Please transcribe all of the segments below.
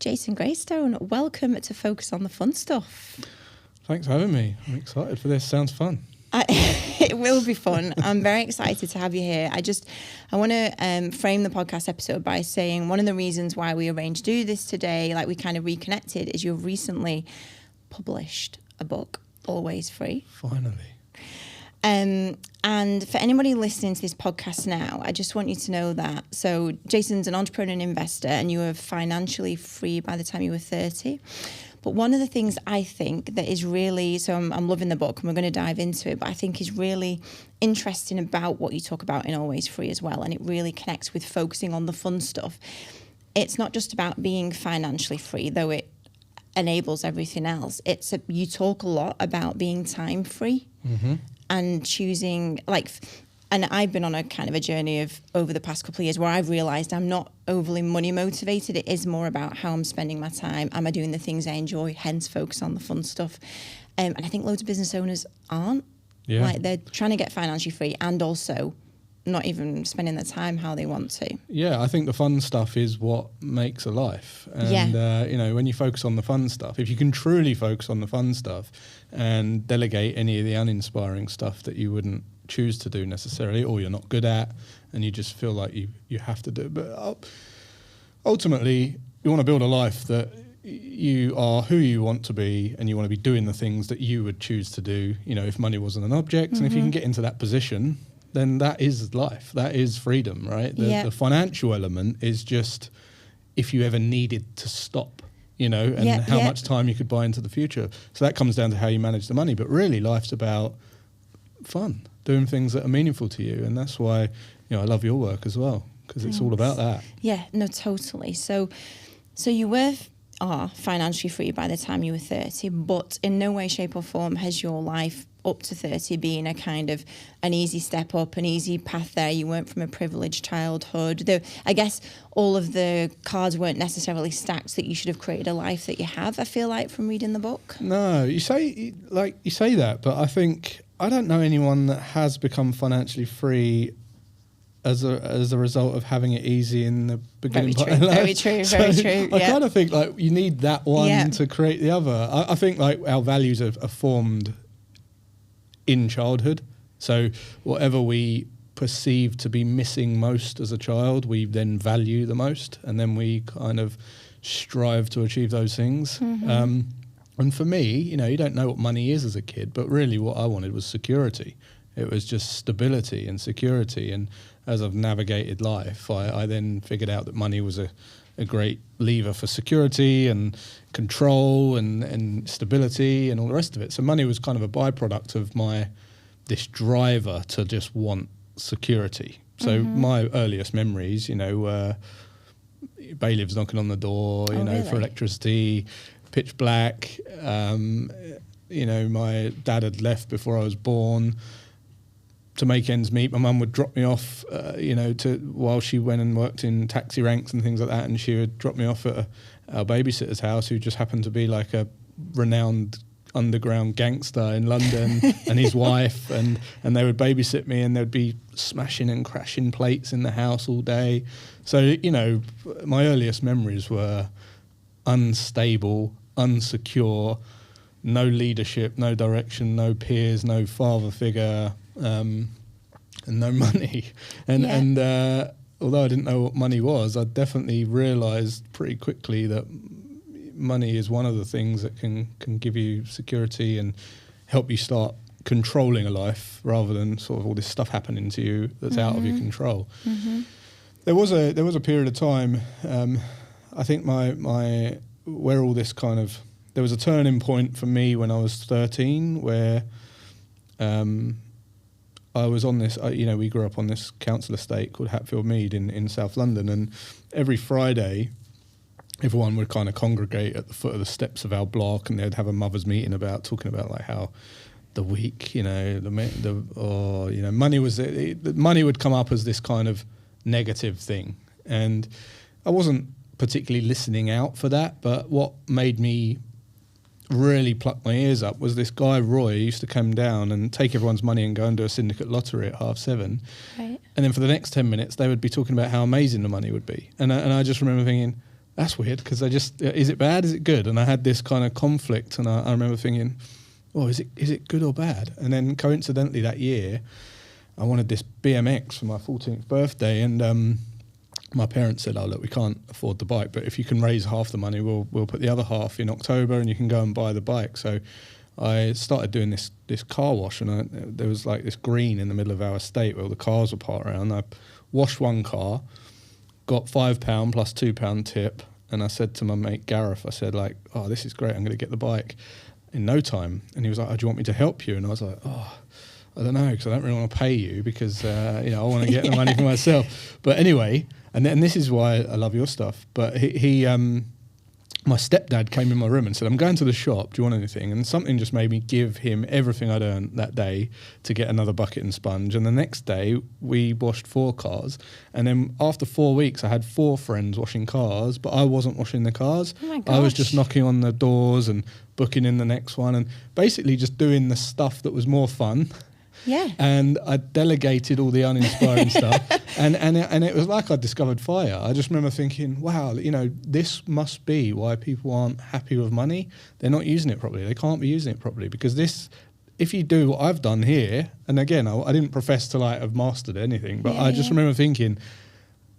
Jason Graystone. Welcome to Focus on the Fun Stuff. Thanks for having me. I'm excited for this. Sounds fun. It will be fun. I'm very excited to have you here. I want to frame the podcast episode by saying one of the reasons why we arranged to do this today, like we kind of reconnected, is you've recently published a book, Always Free. Finally. And for anybody listening to this podcast now, I just want you to know that. So Jason's an entrepreneur and investor, and you were financially free by the time you were 30. But one of the things I think that is really, so I'm loving the book and we're going to dive into it, but I think is really interesting about what you talk about in Always Free as well. And it really connects with focusing on the fun stuff. It's not just about being financially free, though it enables everything else. You talk a lot about being time free. Mm-hmm. And choosing, and I've been on a kind of a journey of over the past couple of years where I've realised I'm not overly money motivated. It is more about how I'm spending my time. Am I doing the things I enjoy? Hence, focus on the fun stuff. And I think loads of business owners aren't. Yeah. Like they're trying to get financially free and also not even spending their time how they want to. Yeah, I think the fun stuff is what makes a life. And, when you focus on the fun stuff, if you can truly focus on the fun stuff and delegate any of the uninspiring stuff that you wouldn't choose to do necessarily or you're not good at and you just feel like you have to do it. But ultimately, you want to build a life that you are who you want to be and you want to be doing the things that you would choose to do, if money wasn't an object. Mm-hmm. And if you can get into that position, then that is life. That is freedom, right? The financial element is just if you ever needed to stop, how much time you could buy into the future. So that comes down to how you manage the money. But really, life's about fun, doing things that are meaningful to you. And that's why, I love your work as well, because it's all about that. Yeah, no, totally. So you are financially free by the time you were 30, but in no way, shape or form has your life up to 30 being a kind of an easy step up, an easy path there. You weren't from a privileged childhood. I guess all of the cards weren't necessarily stacked that you should have created a life that you have, I feel like, from reading the book. No, you say that, but I don't know anyone that has become financially very result of having it easy in the beginning part of life. Very true. I kind of think you need that one to create the other. I think our values are formed in childhood. So whatever we perceive to be missing most as a child, we then value the most, and then we kind of strive to achieve those things. Mm-hmm. And for me, you don't know what money is as a kid, but really what I wanted was security. It was just stability and security. And as I've navigated life, I then figured out that money was a great lever for security and control and stability and all the rest of it. So money was kind of a byproduct of this driver to just want security. So my earliest memories, bailiffs knocking on the door, really? For electricity, pitch black. My dad had left before I was born to make ends meet. My mum would drop me off, while she went and worked in taxi ranks and things like that, and she would drop me off at our babysitter's house, who just happened to be like a renowned underground gangster in London, and his wife, and they would babysit me, and they'd be smashing and crashing plates in the house all day. So, my earliest memories were unstable, unsecure, no leadership, no direction, no peers, no father figure, and no money. And although I didn't know what money was, I definitely realised pretty quickly that money is one of the things that can give you security and help you start controlling a life rather than sort of all this stuff happening to you that's out of your control. Mm-hmm. There was a period of time, I think where all this kind of, there was a turning point for me when I was 13 where I was on this, we grew up on this council estate called Hatfield Mead in South London, and every Friday everyone would kind of congregate at the foot of the steps of our block, and they'd have a mothers' meeting talking about how the week, money would come up as this kind of negative thing, and I wasn't particularly listening out for that. But what made me really plucked my ears up was this guy Roy used to come down and take everyone's money and go and do a syndicate lottery at 7:30. Right. And then for the next 10 minutes they would be talking about how amazing the money would be. And I just remember thinking, that's weird, because is it bad? Is it good? And I had this kind of conflict, and I remember thinking, well, is it good or bad? And then coincidentally that year, I wanted this BMX for my 14th birthday, and my parents said, oh, look, we can't afford the bike, but if you can raise half the money, we'll put the other half in October and you can go and buy the bike. So I started doing this car wash, and there was like this green in the middle of our estate where all the cars were parked around. I washed one car, got £5 plus £2 tip, and I said to my mate Gareth, I said, like, oh, this is great, I'm going to get the bike in no time. And he was like, oh, do you want me to help you? And I was like, oh, I don't know, because I don't really want to pay you, because I want to get the money for myself. But anyway, and this is why I love your stuff. But he my stepdad came in my room and said, I'm going to the shop, do you want anything? And something just made me give him everything I'd earned that day to get another bucket and sponge. And the next day, we washed 4 cars. And then after 4 weeks, I had 4 friends washing cars, but I wasn't washing the cars. Oh my gosh. I was just knocking on the doors and booking in the next one, and basically just doing the stuff that was more fun. Yeah. And I delegated all the uninspiring stuff, and it was like I discovered fire. I just remember thinking, wow, this must be why people aren't happy with money. They're not using it properly. They can't be using it properly, because if you do what I've done here, and again, I didn't profess to like have mastered anything, but I just remember thinking,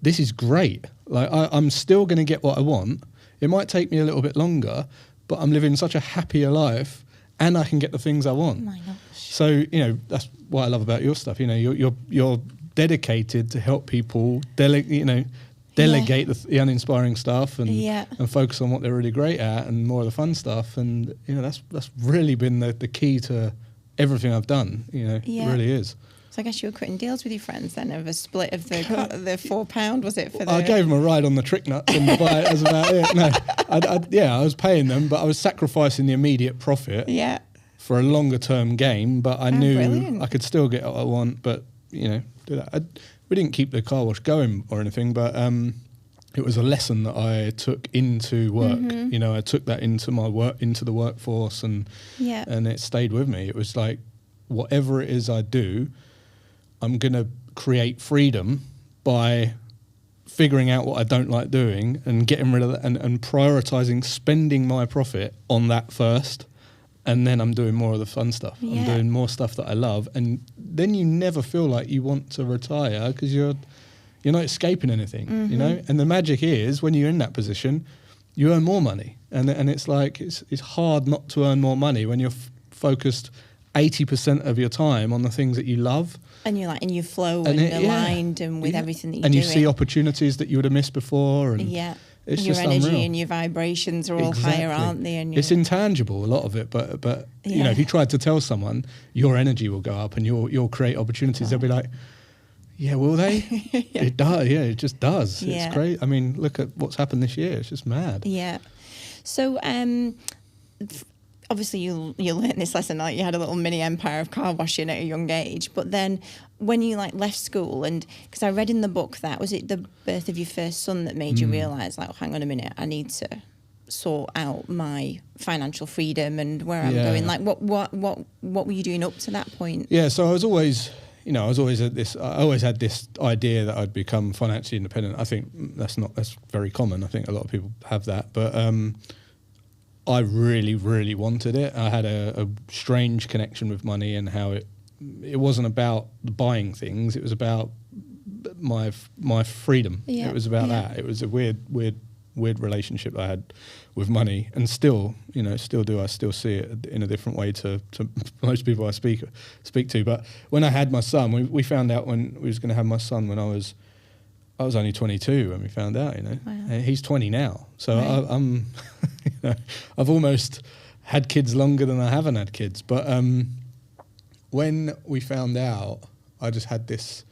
this is great. Like I'm still going to get what I want. It might take me a little bit longer, but I'm living such a happier life, and I can get the things I want. Oh my gosh. So, that's what I love about your stuff. You're dedicated to help people delegate the uninspiring stuff and focus on what they're really great at and more of the fun stuff. And, that's really been the key to everything I've done. It really is. So I guess you were cutting deals with your friends then of a split of the £4, was it? I gave them a ride on the trick nuts and the bike. That was about it. No, I was paying them, but I was sacrificing the immediate profit. Yeah. For a longer term game, but I knew brilliant. I could still get what I want, but do that. We didn't keep the car wash going or anything, but it was a lesson that I took into work. Mm-hmm. I took that into my work, into the workforce, and it stayed with me. It was like, whatever it is I do, I'm going to create freedom by figuring out what I don't like doing and getting rid of that, and prioritizing spending my profit on that first. And then I'm doing more of the fun stuff. Yeah. I'm doing more stuff that I love. And then you never feel like you want to retire, because you're not escaping anything, Mm-hmm. And the magic is, when you're in that position, you earn more money. And it's like, it's hard not to earn more money when you're focused 80% of your time on the things that you love. And you're like in your flow and aligned and with everything that you're doing. And you see opportunities that you would have missed before. And it's your just energy unreal. And your vibrations are all higher, aren't they? And it's intangible, a lot of it, but if you tried to tell someone your energy will go up and you'll create opportunities, they'll be like, yeah, will they? It does. Yeah, it just does. Yeah. It's great. I mean, look at what's happened this year. It's just mad. Yeah. So, obviously you learned this lesson, like you had a little mini empire of car washing at a young age, but then when you left school, and because I read in the book that, was it the birth of your first son that made you realise, like, oh, hang on a minute, I need to sort out my financial freedom and where I'm going. Like, what were you doing up to that point? Yeah, so I was always had this idea that I'd become financially independent. I think that's very common. I think a lot of people have that, but I really, really wanted it. I had a strange connection with money and how it wasn't about buying things. It was about my freedom. Yeah. It was about that. It was a weird relationship I had with money, and still do. I still see it in a different way to most people I speak to. But when I had my son, we found out when we was going to have my son when I was only 22 when we found out. Wow. And he's 20 now, so right. I'm I've almost had kids longer than I haven't had kids. But when we found out, I just had this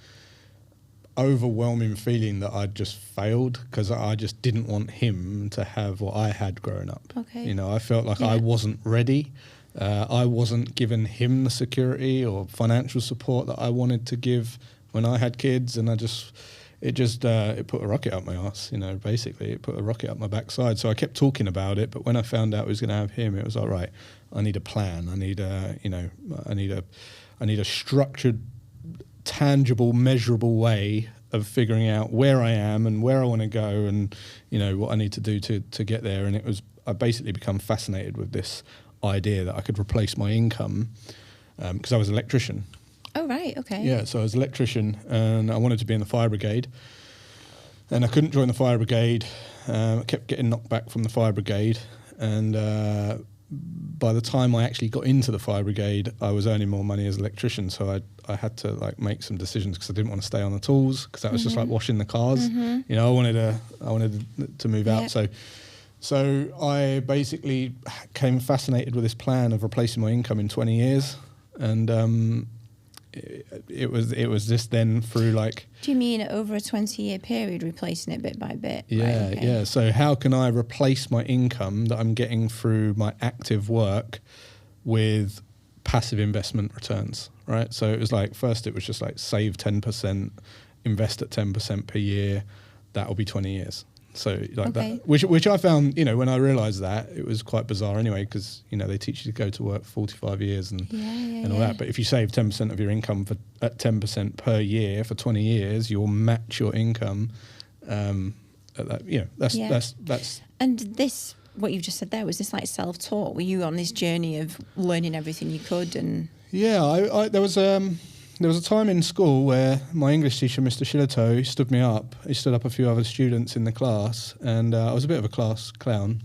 overwhelming feeling that I'd just failed, because I just didn't want him to have what I had growing up. Okay. I felt like I wasn't ready. I wasn't giving him the security or financial support that I wanted to give when I had kids, and it put a rocket up my ass, basically. It put a rocket up my backside. So I kept talking about it, but when I found out I was going to have him, it was like, right, I need a plan. I need a structured, tangible, measurable way of figuring out where I am and where I want to go, and what I need to do to get there. And I basically become fascinated with this idea that I could replace my income because I was an electrician. Oh right, okay. Yeah, so I was an electrician and I wanted to be in the fire brigade, and I couldn't join the fire brigade. I kept getting knocked back from the fire brigade, and by the time I actually got into the fire brigade, I was earning more money as an electrician. So I had to like make some decisions because I didn't want to stay on the tools, because that was just like washing the cars. I wanted to move out. So I basically became fascinated with this plan of replacing my income in 20 years, and it was just then through like. Do you mean over a 20-year period, replacing it bit by bit? Yeah, right, okay. yeah. So how can I replace my income that I'm getting through my active work with passive investment returns, right? So it was like, first it was just like save 10%, invest at 10% per year. That'll be 20 years. So like that, which I found, when I realised that, it was quite bizarre anyway, because they teach you to go to work for 45 years and all that. But if you save 10% of your income at 10% per year for 20 years, you'll match your income. At that, that's. And this, what you've just said there, was this like self-taught? Were you on this journey of learning everything you could? And yeah, there was a time in school where my English teacher, Mr. Shillito, stood me up. He stood up a few other students in the class, and I was a bit of a class clown.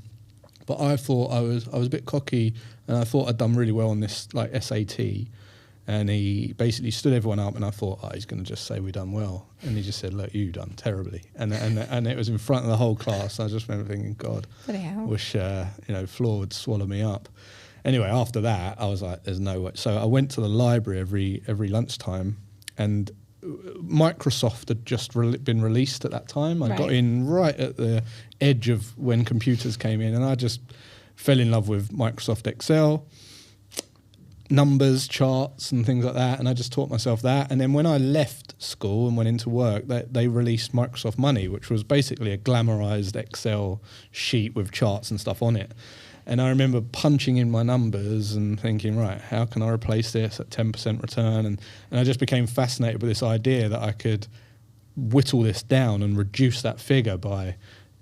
But I thought I was a bit cocky, and I thought I'd done really well on this like SAT. And he basically stood everyone up, and I thought, he's going to just say we done well. And he just said, look, you done terribly. And it was in front of the whole class. I just remember thinking, God, wish floor would swallow me up. Anyway, after that, I was like, there's no way. So I went to the library every lunchtime, and Microsoft had just been released at that time. I got in right at the edge of when computers came in, and I just fell in love with Microsoft Excel, numbers, charts, and things like that, and I just taught myself that. And then when I left school and went into work, they released Microsoft Money, which was basically a glamorized Excel sheet with charts and stuff on it. And I remember punching in my numbers and thinking, right, how can I replace this at 10% return? And I just became fascinated with this idea that I could whittle this down and reduce that figure by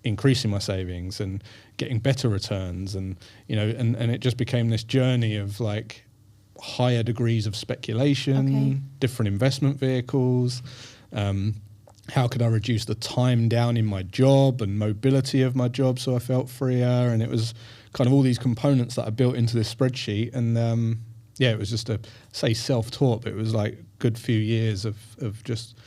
increasing my savings and getting better returns. And, and it just became this journey of like higher degrees of speculation, different investment vehicles. How could I reduce the time down in my job and mobility of my job so I felt freer? And it was kind of all these components that I built into this spreadsheet. And it was just self-taught, but it was like a good few years of just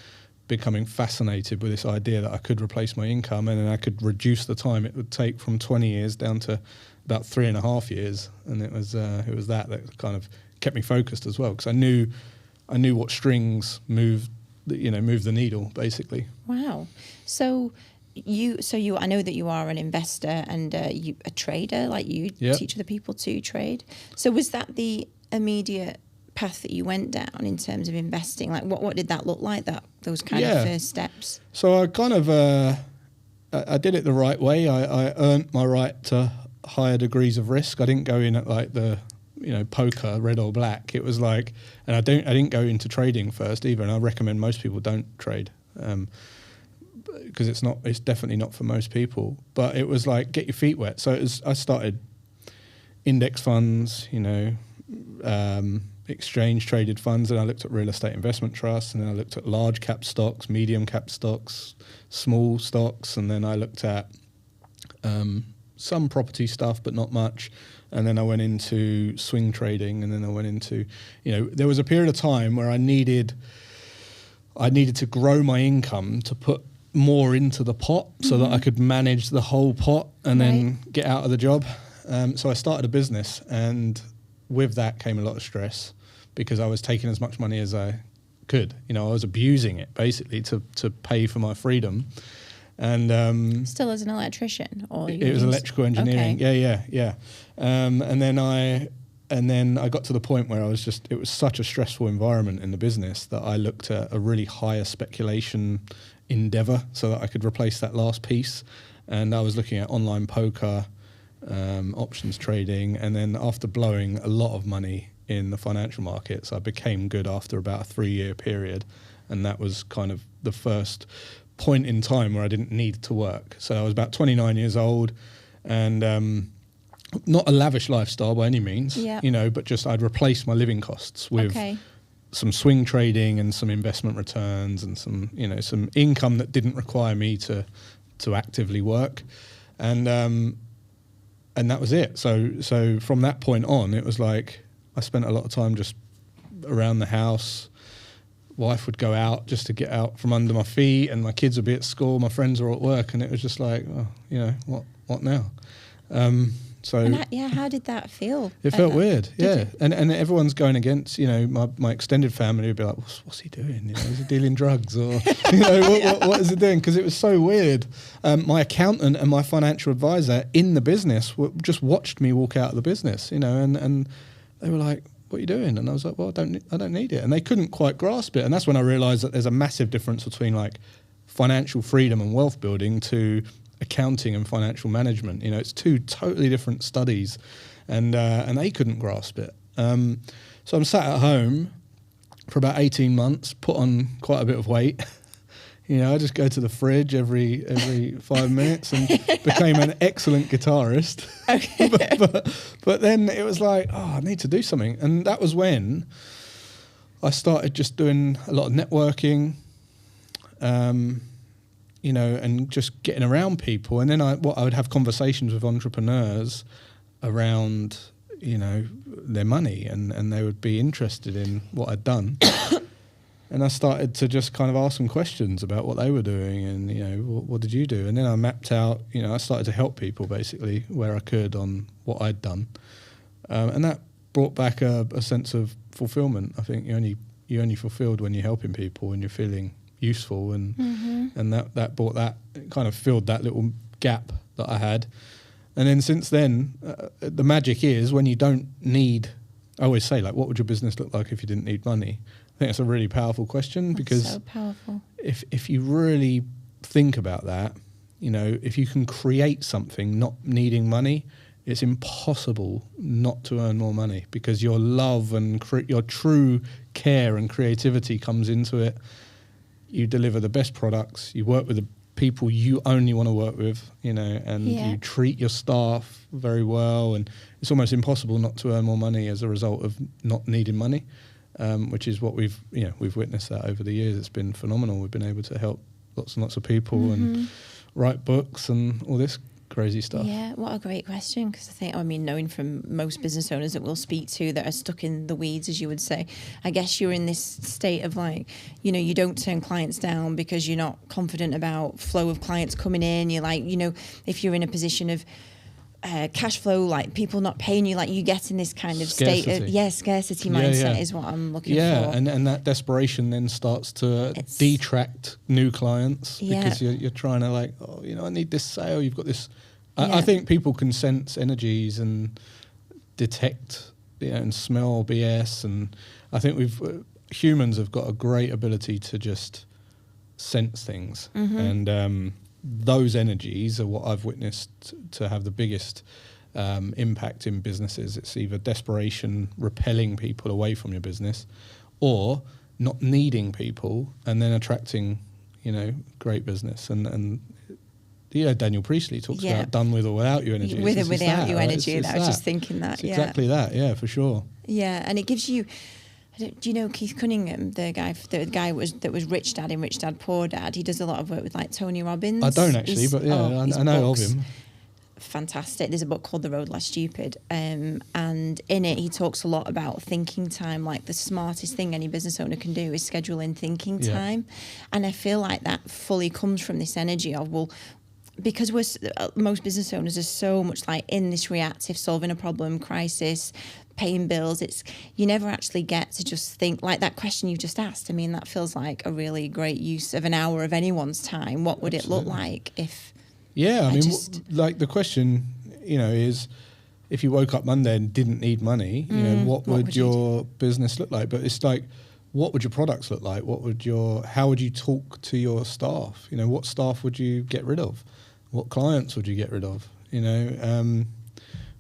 becoming fascinated with this idea that I could replace my income, and then I could reduce the time it would take from 20 years down to about 3.5 years. And it was that kind of kept me focused as well, because I knew what strings moved the needle, basically. Wow. So you I know that you are an investor and you a trader, like you teach other people to trade. So was that the immediate path that you went down in terms of investing? Like what did that look like, those kind of first steps? So I kind of I did it the right way. I earned my right to higher degrees of risk. I didn't go in at like the poker, red or black. It was like, and I didn't go into trading first either. And I recommend most people don't trade, because it's definitely not for most people. But it was like, get your feet wet. So I started index funds, exchange traded funds, and I looked at real estate investment trusts, and then I looked at large cap stocks, medium cap stocks, small stocks, and then I looked at some property stuff, but not much. And then I went into swing trading, and then I went into, there was a period of time where I needed to grow my income to put more into the pot so that I could manage the whole pot and then get out of the job. So I started a business, and with that came a lot of stress because I was taking as much money as I could. I was abusing it basically to pay for my freedom. And still as an electrician, or it was electrical engineering. Okay. Yeah. And then I got to the point where it was such a stressful environment in the business that I looked at a really higher speculation endeavor so that I could replace that last piece. And I was looking at online poker, options trading, and then after blowing a lot of money in the financial markets, I became good after about a 3-year period. And that was kind of the first point in time where I didn't need to work. So I was about 29 years old, and not a lavish lifestyle by any means, but just I'd replaced my living costs with some swing trading and some investment returns and some income that didn't require me to actively work. And that was it. So from that point on, it was like I spent a lot of time just around the house. Wife would go out just to get out from under my feet, and my kids would be at school, my friends were at work, and it was just like, what now? How did that feel? It felt weird, and everyone's going against, my extended family would be like, what's he doing? Is he dealing drugs, or what is he doing? Because it was so weird. My accountant and my financial advisor in the business just watched me walk out of the business, and they were like, what are you doing? And I was like, well, I don't need it. And they couldn't quite grasp it. And that's when I realized that there's a massive difference between like financial freedom and wealth building to accounting and financial management. It's two totally different studies, and they couldn't grasp it. So I'm sat at home for about 18 months, put on quite a bit of weight. I just go to the fridge every 5 minutes and became an excellent guitarist. Okay. but then it was like, I need to do something. And that was when I started just doing a lot of networking, and just getting around people. And then I would have conversations with entrepreneurs around, their money, and they would be interested in what I'd done. And I started to just kind of ask them questions about what they were doing and, what did you do? And then I mapped out, I started to help people basically where I could on what I'd done. And that brought back a sense of fulfillment. I think you're only fulfilled when you're helping people and you're feeling useful. And that brought that, kind of filled that little gap that I had. And then since then, the magic is when you don't need, I always say, like, what would your business look like if you didn't need money? I think it's a really powerful question. That's because so powerful. If you really think about that, if you can create something not needing money, it's impossible not to earn more money, because your love and your true care and creativity comes into it. You deliver the best products, you work with the people you only want to work with, and you treat your staff very well, and it's almost impossible not to earn more money as a result of not needing money. Which is what we've witnessed that over the years. It's been phenomenal. We've been able to help lots and lots of people and write books and all this crazy stuff. Yeah, what a great question, because I think, knowing from most business owners that we'll speak to that are stuck in the weeds, as you would say, I guess you're in this state of like, you don't turn clients down because you're not confident about flow of clients coming in. You're like, if you're in a position of cash flow, like people not paying you, like you get in this kind of state of scarcity mindset is what I'm looking for. And that desperation then starts to detract new clients because you're trying to like, I need this sale, you've got this. I think people can sense energies and detect and smell BS, and I think humans have got a great ability to just sense things, and those energies are what I've witnessed to have the biggest impact in businesses. It's either desperation repelling people away from your business, or not needing people and then attracting, great business. And Daniel Priestley talks about done with or without you energy. With or without you energy. I was just thinking that. It's exactly that. For sure. Yeah, and it gives you. Do you know Keith Cunningham, the guy that was Rich Dad in Rich Dad Poor Dad? He does a lot of work with like Tony Robbins. I don't actually, but I know of him. Fantastic. There's a book called The Road Less Stupid, and in it he talks a lot about thinking time. Like the smartest thing any business owner can do is schedule in thinking time, and I feel like that fully comes from this energy of because most business owners are so much like in this reactive, solving a problem, crisis, paying bills. You never actually get to just think like that question you just asked. I mean, that feels like a really great use of an hour of anyone's time. What would it look like if? Yeah, I mean, like the question, is if you woke up Monday and didn't need money, what would your business look like? But it's like, what would your products look like? How would you talk to your staff? What staff would you get rid of? What clients would you get rid of?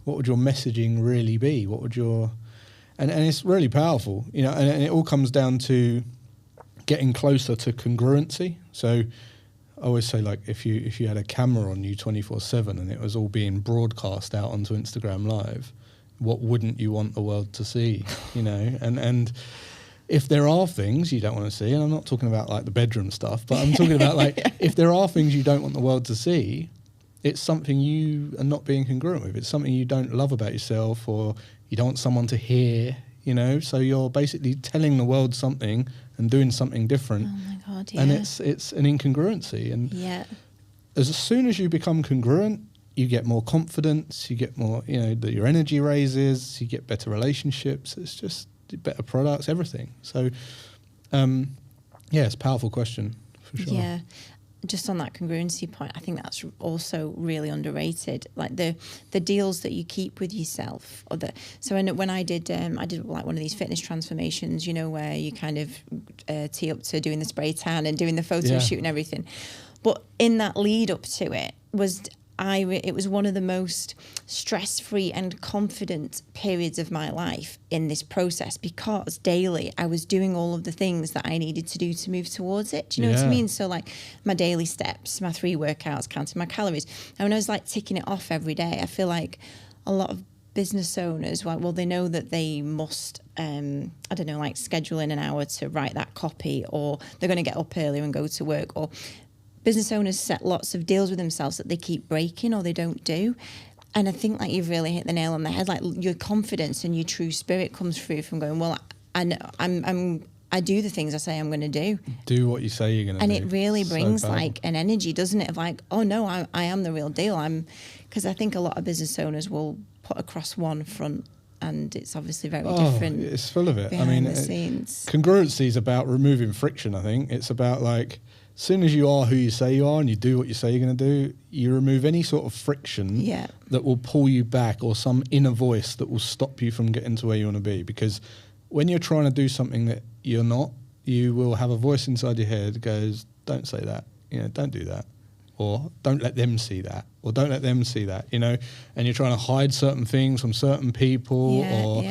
What would your messaging really be? What would and it's really powerful, and it all comes down to getting closer to congruency. So I always say, like, if you had a camera on you 24/7 and it was all being broadcast out onto Instagram Live, what wouldn't you want the world to see? And if there are things you don't want to see, and I'm not talking about like the bedroom stuff, but I'm talking about like if there are things you don't want the world to see, it's something you are not being congruent with. It's something you don't love about yourself, or you don't want someone to hear. So you're basically telling the world something and doing something different. Oh my God, yeah. And it's an incongruency. And yeah. as soon as you become congruent, you get more confidence, you get more, that your energy raises, you get better relationships. It's just better products, everything. So, it's a powerful question for sure. Yeah. Just on that congruency point, I think that's also really underrated. Like the deals that you keep with yourself, so when I did like one of these fitness transformations, where you kind of tee up to doing the spray tan and doing the photo shoot and everything. But in that lead up to it it was one of the most stress-free and confident periods of my life in this process, because daily I was doing all of the things that I needed to do to move towards it. Do you know what I mean? So like my daily steps, my 3 workouts, counting my calories. And when I was like ticking it off every day, I feel like a lot of business owners, well, they know that they must, like schedule in an hour to write that copy, or they're going to get up earlier and go to work, or business owners set lots of deals with themselves that they keep breaking or they don't do. And I think like you've really hit the nail on the head. Like your confidence and your true spirit comes through from going, well, I do the things I say I'm going to do. Do what you say you're going to do. And it really brings like an energy, doesn't it? Of like, oh no, I am the real deal. Because I think a lot of business owners will put across one front, and it's obviously very different. It's full of it. Behind the scenes. Congruency is about removing friction, I think. It's about like, as soon as you are who you say you are and you do what you say you're going to do, you remove any sort of friction that will pull you back, or some inner voice that will stop you from getting to where you want to be. Because when you're trying to do something that you're not, you will have a voice inside your head that goes, don't say that, don't do that, or don't let them see that, or don't let them see that, and you're trying to hide certain things from certain people,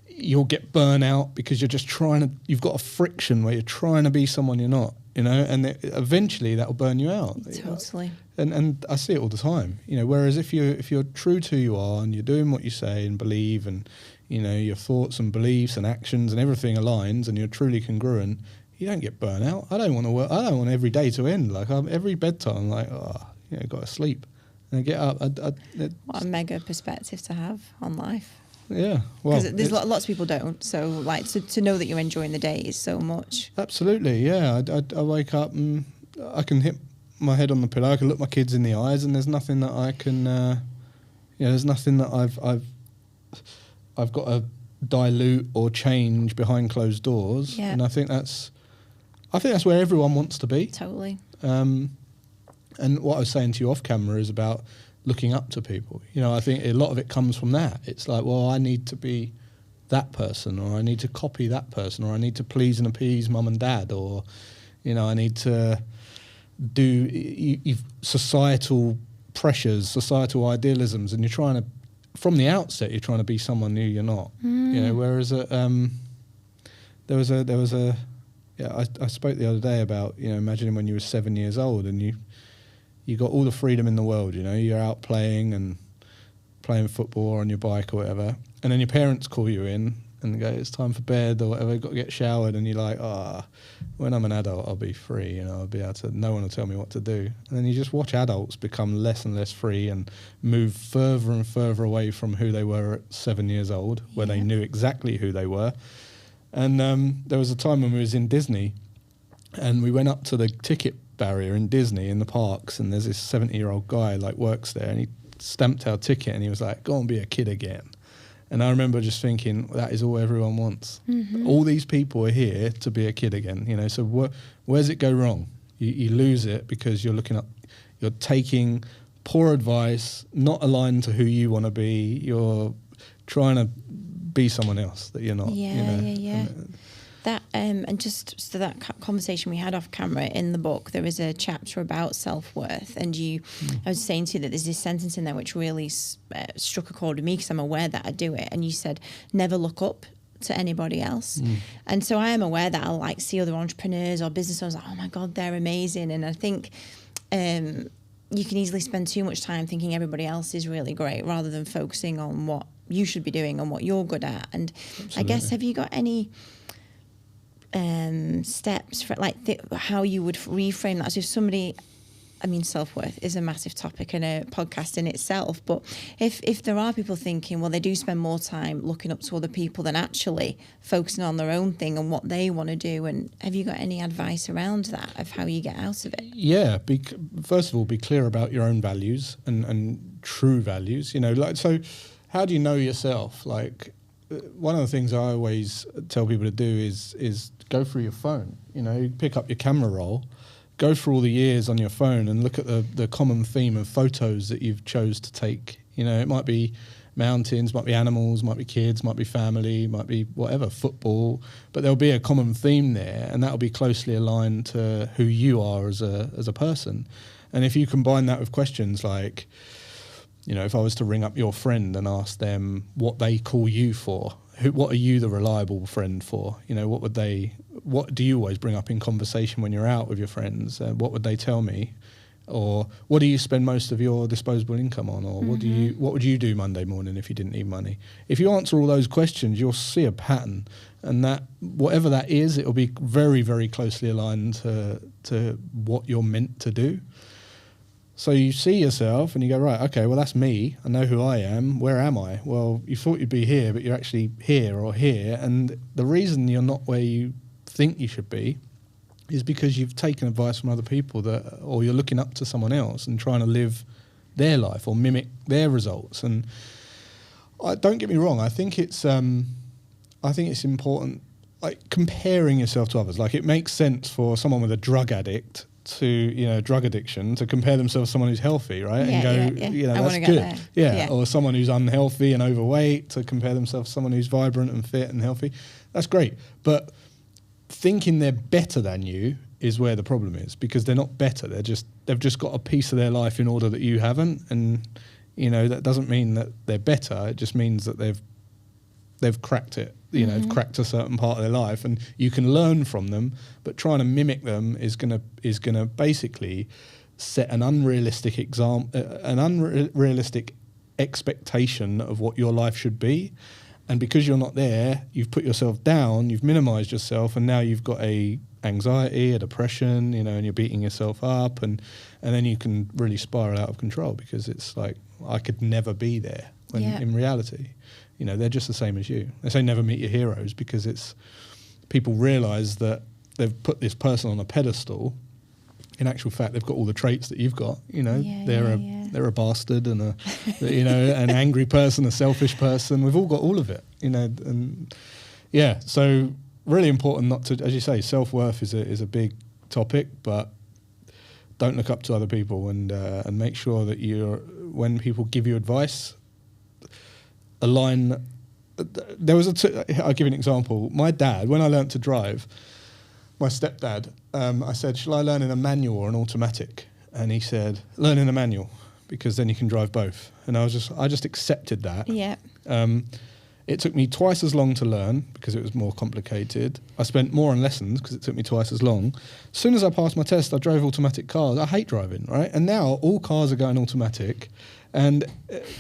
you'll get burnout because you've got a friction where you're trying to be someone you're not. And eventually that will burn you out. Totally. And I see it all the time. Whereas if you're true to who you are and you're doing what you say and believe, and your thoughts and beliefs and actions and everything aligns, and you're truly congruent, you don't get burnt out. I don't want to work. I don't want every day to end. Like every bedtime, I'm like, got to sleep, and I get up. What a mega perspective to have on life. Yeah, well, because there's lots of people don't. So like to know that you're enjoying the day is so much. Absolutely, yeah. I wake up and I can hit my head on the pillow. I can look my kids in the eyes, and there's nothing that I can. There's nothing that I've got to dilute or change behind closed doors. Yeah. And I think that's where everyone wants to be. Totally. And what I was saying to you off camera is about looking up to people. I think a lot of it comes from that. It's like, well, I need to be that person, or I need to copy that person, or I need to please and appease mum and dad, or, I need to do societal pressures, societal idealisms, and you're trying to, from the outset, you're trying to be someone new you're not. Whereas there was a I spoke the other day about, imagining when you were 7 years old and you got all the freedom in the world, you're out playing football or on your bike or whatever, and then your parents call you in and go, it's time for bed or whatever, got to get showered, and you're like, when I'm an adult, I'll be free, I'll be able to, no one will tell me what to do. And then you just watch adults become less and less free and move further and further away from who they were at 7 years old, where they knew exactly who they were. And there was a time when we was in Disney, and we went up to the ticket barrier in Disney in the parks, and there's this 70-year-old guy like works there, and he stamped our ticket and he was like, go and be a kid again. And I remember just thinking, that is all everyone wants. All these people are here to be a kid again, so where's it go wrong? You lose it because you're taking poor advice, not aligned to who you want to be. You're trying to be someone else that you're not. That and just so that conversation we had off camera, in the book there is a chapter about self-worth, and I was saying to you that there's this sentence in there which really struck a chord with me, because I'm aware that I do it, and you said never look up to anybody else. And so I am aware that I'll like see other entrepreneurs or business owners like, oh my God, they're amazing. And I think you can easily spend too much time thinking everybody else is really great rather than focusing on what you should be doing and what you're good at. And absolutely. I guess, have you got any steps for like how you would reframe that? So if somebody, I mean, self-worth is a massive topic and a podcast in itself, but if there are people thinking, well, they do spend more time looking up to other people than actually focusing on their own thing and what they want to do, and have you got any advice around that of how you get out of it? Yeah, first of all, be clear about your own values and true values. You know, like, so how do you know yourself? Like, one of the things I always tell people to do is go through your phone. You know, pick up your camera roll, go through all the years on your phone and look at the common theme of photos that you've chose to take. You know, it might be mountains, might be animals, might be kids, might be family, might be whatever, football, but there'll be a common theme there, and that'll be closely aligned to who you are as a person. And if you combine that with questions like, you know, if I was to ring up your friend and ask them what they call you for, what are you the reliable friend for? You know, what do you always bring up in conversation when you're out with your friends? What would they tell me? Or what do you spend most of your disposable income on? Or what would you do Monday morning if you didn't need money? If you answer all those questions, you'll see a pattern, and that whatever that is, it'll be very, very closely aligned to what you're meant to do. So you see yourself and you go, right, okay, well, that's me. I know who I am. Where am I? Well, you thought you'd be here, but you're actually here or here. And the reason you're not where you think you should be is because you've taken advice from other people or you're looking up to someone else and trying to live their life or mimic their results. And don't get me wrong, I think it's important, like comparing yourself to others. Like, it makes sense for someone with a drug addict drug addiction to compare themselves to someone who's healthy, right? Yeah, and go, yeah. That's good. Yeah. Or someone who's unhealthy and overweight to compare themselves to someone who's vibrant and fit and healthy. That's great. But thinking they're better than you is where the problem is, because they're not better. They've just got a piece of their life in order that you haven't. And, you know, that doesn't mean that they're better. It just means that they've cracked it. You know, cracked a certain part of their life, and you can learn from them, but trying to mimic them is gonna basically set an unrealistic unrealistic expectation of what your life should be. And because you're not there, you've put yourself down, you've minimized yourself, and now you've got a anxiety, a depression, you know, and you're beating yourself up, and then you can really spiral out of control, because it's like, I could never be there, when in reality, you know, they're just the same as you. They say never meet your heroes, because it's people realize that they've put this person on a pedestal. In actual fact, they've got all the traits that you've got. You know, they're a bastard and an angry person, a selfish person. We've all got all of it. You know, and so really important not to, as you say, self-worth is a big topic, but don't look up to other people, and make sure that when people give you advice, align. I'll give you an example. My dad, when I learnt to drive, my stepdad, I said, shall I learn in a manual or an automatic? And he said, learn in a manual, because then you can drive both. And I just accepted that. Yeah. It took me twice as long to learn because it was more complicated. I spent more on lessons because it took me twice as long. As soon as I passed my test, I drove automatic cars. I hate driving, right? And now all cars are going automatic. And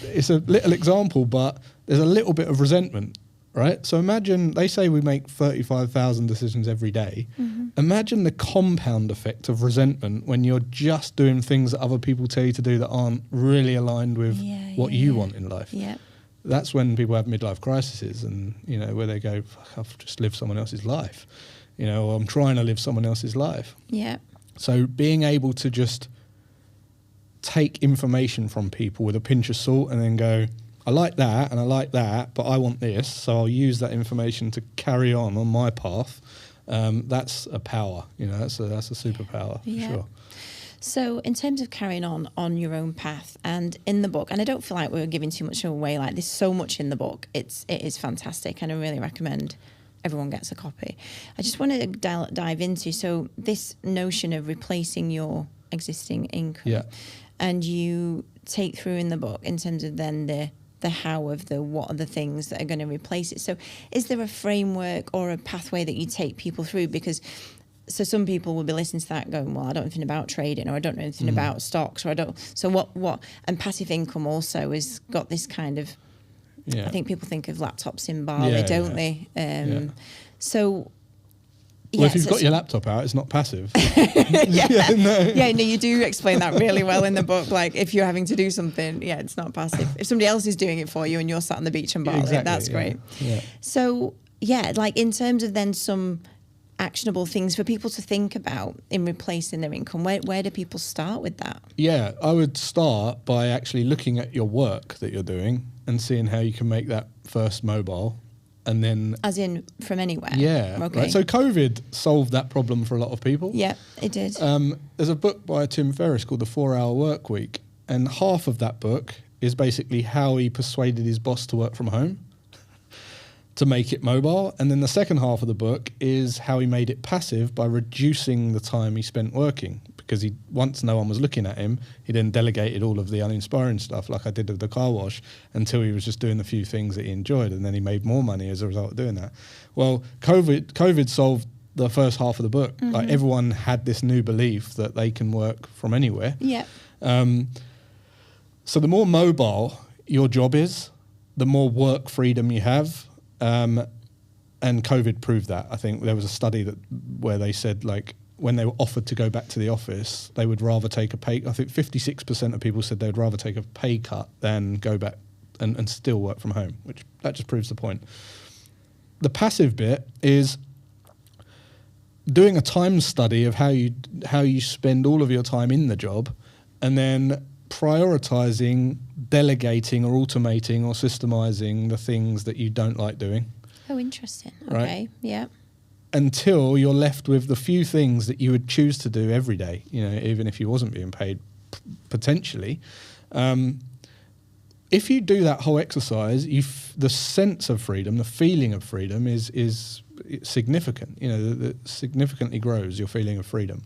it's a little example, but there's a little bit of resentment, right? So imagine, they say we make 35,000 decisions every day. Mm-hmm. Imagine the compound effect of resentment when you're just doing things that other people tell you to do that aren't really aligned with what you want in life. Yeah. That's when people have midlife crises, and, you know, where they go, fuck, I've just lived someone else's life, you know, or I'm trying to live someone else's life. Yeah. So being able to just take information from people with a pinch of salt and then go, I like that and I like that, but I want this, so I'll use that information to carry on my path. That's a power, you know, that's a superpower for sure. So in terms of carrying on your own path, and in the book, and I don't feel like we're giving too much away, like there's so much in the book, it is fantastic, and I really recommend everyone gets a copy. I just want to dive into, so this notion of replacing your existing income, and you take through in the book in terms of then the the how of the what are the things that are going to replace it. So is there a framework or a pathway that you take people through? Because so some people will be listening to that going, well, I don't know anything about trading, or I don't know anything about stocks, or I don't. So what? And passive income also has got this kind of. I think people think of laptops in Bali, don't they? So. Well, if you've got your laptop out, it's not passive. No, you do explain that really well in the book. Like, if you're having to do something, it's not passive. If somebody else is doing it for you and you're sat on the beach in Bali, that's great. Yeah. So, like in terms of then some actionable things for people to think about in replacing their income, where do people start with that? Yeah, I would start by actually looking at your work that you're doing and seeing how you can make that first mobile. And then, as in from anywhere. Yeah. Okay. Right. So COVID solved that problem for a lot of people. Yeah, it did. There's a book by Tim Ferriss called The 4-Hour Work Week, and half of that book is basically how he persuaded his boss to work from home to make it mobile. And then the second half of the book is how he made it passive by reducing the time he spent working, because once no one was looking at him, he then delegated all of the uninspiring stuff, like I did with the car wash, until he was just doing the few things that he enjoyed, and then he made more money as a result of doing that. Well, COVID solved the first half of the book. Mm-hmm. Like, everyone had this new belief that they can work from anywhere. Yeah. So the more mobile your job is, the more work freedom you have. And COVID proved that. I think there was a study where they said, like, when they were offered to go back to the office, they would rather take a pay. I think 56% of people said they would rather take a pay cut than go back and still work from home, which that just proves the point. The passive bit is doing a time study of how you spend all of your time in the job, and then prioritizing, delegating or automating or systemizing the things that you don't like doing. Oh, interesting. Okay, right? Yeah. Until you're left with the few things that you would choose to do every day, even if you wasn't being paid, potentially. If you do that whole exercise, the sense of freedom, the feeling of freedom is significant. That significantly grows your feeling of freedom.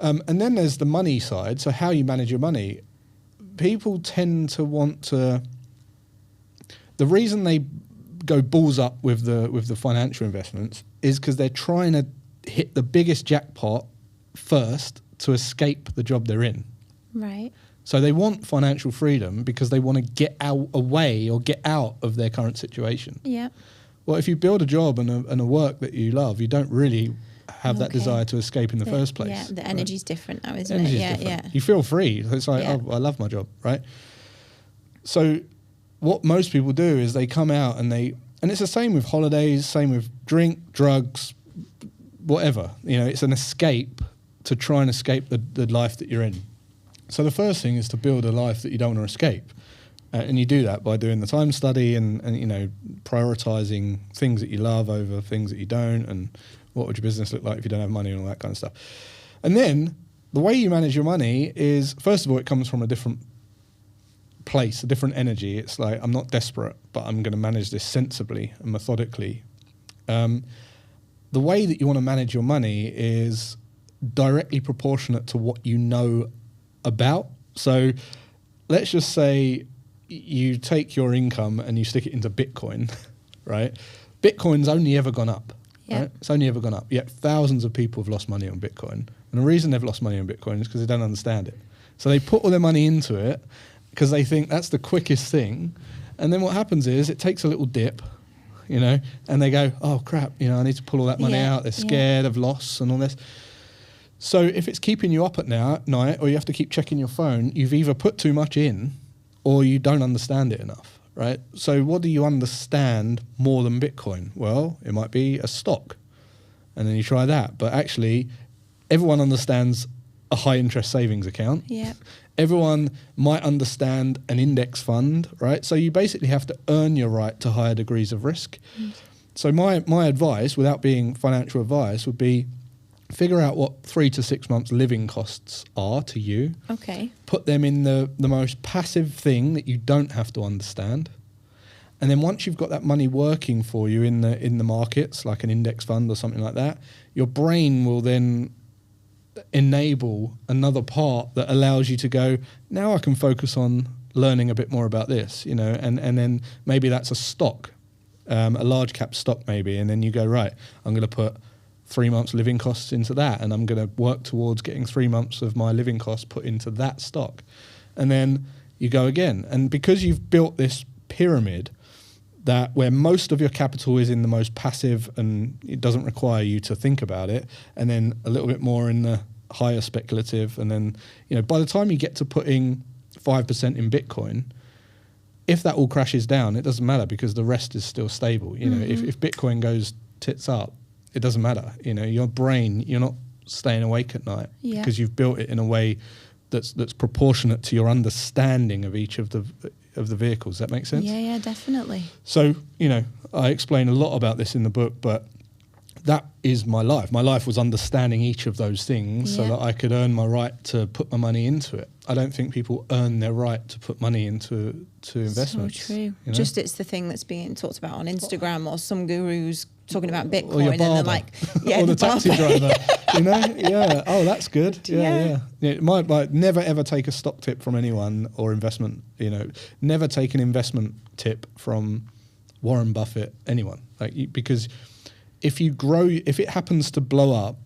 And then there's the money side. So how you manage your money. People tend to want to. The reason they go balls up with the financial investments is because they're trying to hit the biggest jackpot first to escape the job they're in. Right. So they want financial freedom because they want to get away or get out of their current situation. Yeah. Well, if you build a job and a work that you love, you don't really have that desire to escape in the first place. Yeah, the energy's different now, isn't it? Yeah. You feel free. It's like, I love my job, right? So what most people do is they come out and it's the same with holidays, same with drink, drugs, whatever. It's an escape to try and escape the life that you're in. So the first thing is to build a life that you don't want to escape. And you do that by doing the time study and prioritizing things that you love over things that you don't, and what would your business look like if you don't have money and all that kind of stuff. And then the way you manage your money is, first of all, it comes from a different place, a different energy. It's like, I'm not desperate, but I'm going to manage this sensibly and methodically. The way that you want to manage your money is directly proportionate to what you know about. So let's just say you take your income and you stick it into Bitcoin, right? Bitcoin's only ever gone up. Yeah. Right? It's only ever gone up. Yet thousands of people have lost money on Bitcoin. And the reason they've lost money on Bitcoin is because they don't understand it. So they put all their money into it because they think that's the quickest thing. And then what happens is it takes a little dip, and they go, oh crap, I need to pull all that money out. They're scared of loss and all this. So if it's keeping you up at night, or you have to keep checking your phone, you've either put too much in or you don't understand it enough, right? So what do you understand more than Bitcoin? Well, it might be a stock. And then you try that. But actually, everyone understands a high interest savings account. Yeah. Everyone might understand an index fund, right? So you basically have to earn your right to higher degrees of risk. So my advice, without being financial advice, would be figure out what 3 to 6 months living costs are to you. Okay. Put them in the most passive thing that you don't have to understand. And then once you've got that money working for you in the markets, like an index fund or something like that, your brain will then enable another part that allows you to go, now I can focus on learning a bit more about this, you know, and then maybe that's a stock, a large cap stock maybe, and then you go, right, I'm going to put 3 months living costs into that, and I'm going to work towards getting 3 months of my living costs put into that stock. And then you go again. And because you've built this pyramid that where most of your capital is in the most passive and it doesn't require you to think about it, and then a little bit more in the higher speculative, and then, you know, by the time you get to putting 5% in Bitcoin, if that all crashes down, it doesn't matter because the rest is still stable. You know, if Bitcoin goes tits up, it doesn't matter. You know, your brain, you're not staying awake at night because you've built it in a way that's proportionate to your understanding of each of the vehicles. Does that make sense? Yeah, definitely. So, you know, I explain a lot about this in the book, but that is my life. My life was understanding each of those things so that I could earn my right to put my money into it. I don't think people earn their right to put money into investments. So true. You know? Just it's the thing that's being talked about on Instagram, or some gurus talking about Bitcoin, or your barber, and they're like, or the taxi driver, you know, oh, that's good. Yeah. Might never ever take a stock tip from anyone or investment. You know, never take an investment tip from Warren Buffett, anyone, because if it happens to blow up,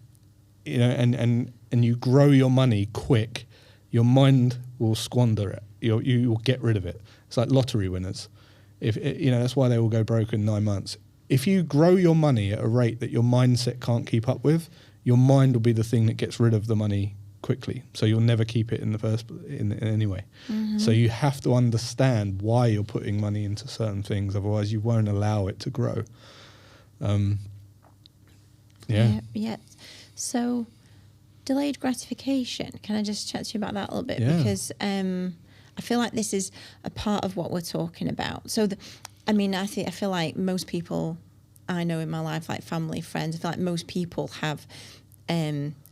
you know, and you grow your money quick, your mind will squander it. You will get rid of it. It's like lottery winners. You know, that's why they all go broke in 9 months. If you grow your money at a rate that your mindset can't keep up with, your mind will be the thing that gets rid of the money quickly. So you'll never keep it in any way. So you have to understand why you're putting money into certain things. Otherwise, you won't allow it to grow. Yeah. So, delayed gratification. Can I just chat to you about that a little bit? Yeah. Because I feel like this is a part of what we're talking about. So, I feel like most people I know in my life, like family, friends, I feel like most people have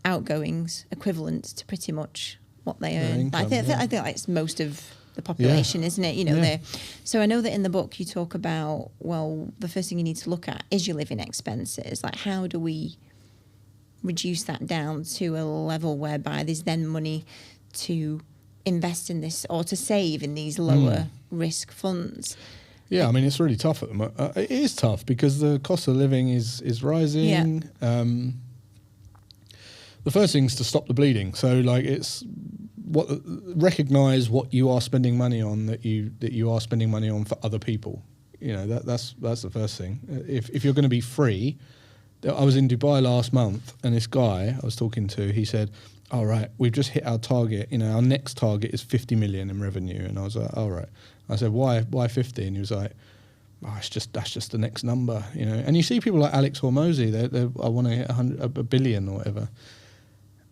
outgoings equivalent to pretty much what they earn. Income, I think like it's most of the population, isn't it? You know, so I know that in the book you talk about, well, the first thing you need to look at is your living expenses. Like, how do we reduce that down to a level whereby there's then money to invest in this or to save in these lower risk funds? Yeah, I mean, it's really tough at the moment. It is tough because the cost of living is rising. Yeah. The first thing is to stop the bleeding. So, like, recognize what you are spending money on that you are spending money on for other people. You know, that's the first thing. If you're going to be free, I was in Dubai last month, and this guy I was talking to, he said, "All right, we've just hit our target. You know, our next target is 50 million in revenue." And I was like, "All right." I said, "Why 50?" And he was like, "Oh, that's just the next number, you know." And you see people like Alex Hormozy, I want to hit a billion or whatever.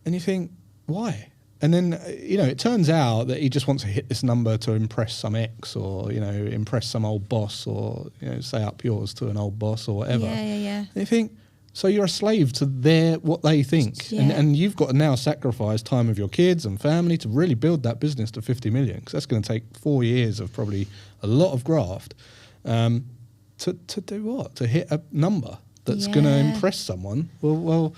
And you think, why? And then, you know, it turns out that he just wants to hit this number to impress some ex, or, you know, impress some old boss, or, you know, say up yours to an old boss or whatever. Yeah. And you think, so you're a slave to what they think. Yeah. And you've got to now sacrifice time with your kids and family to really build that business to 50 million, because that's going to take 4 years of probably a lot of graft to do what? To hit a number that's going to impress someone. Well,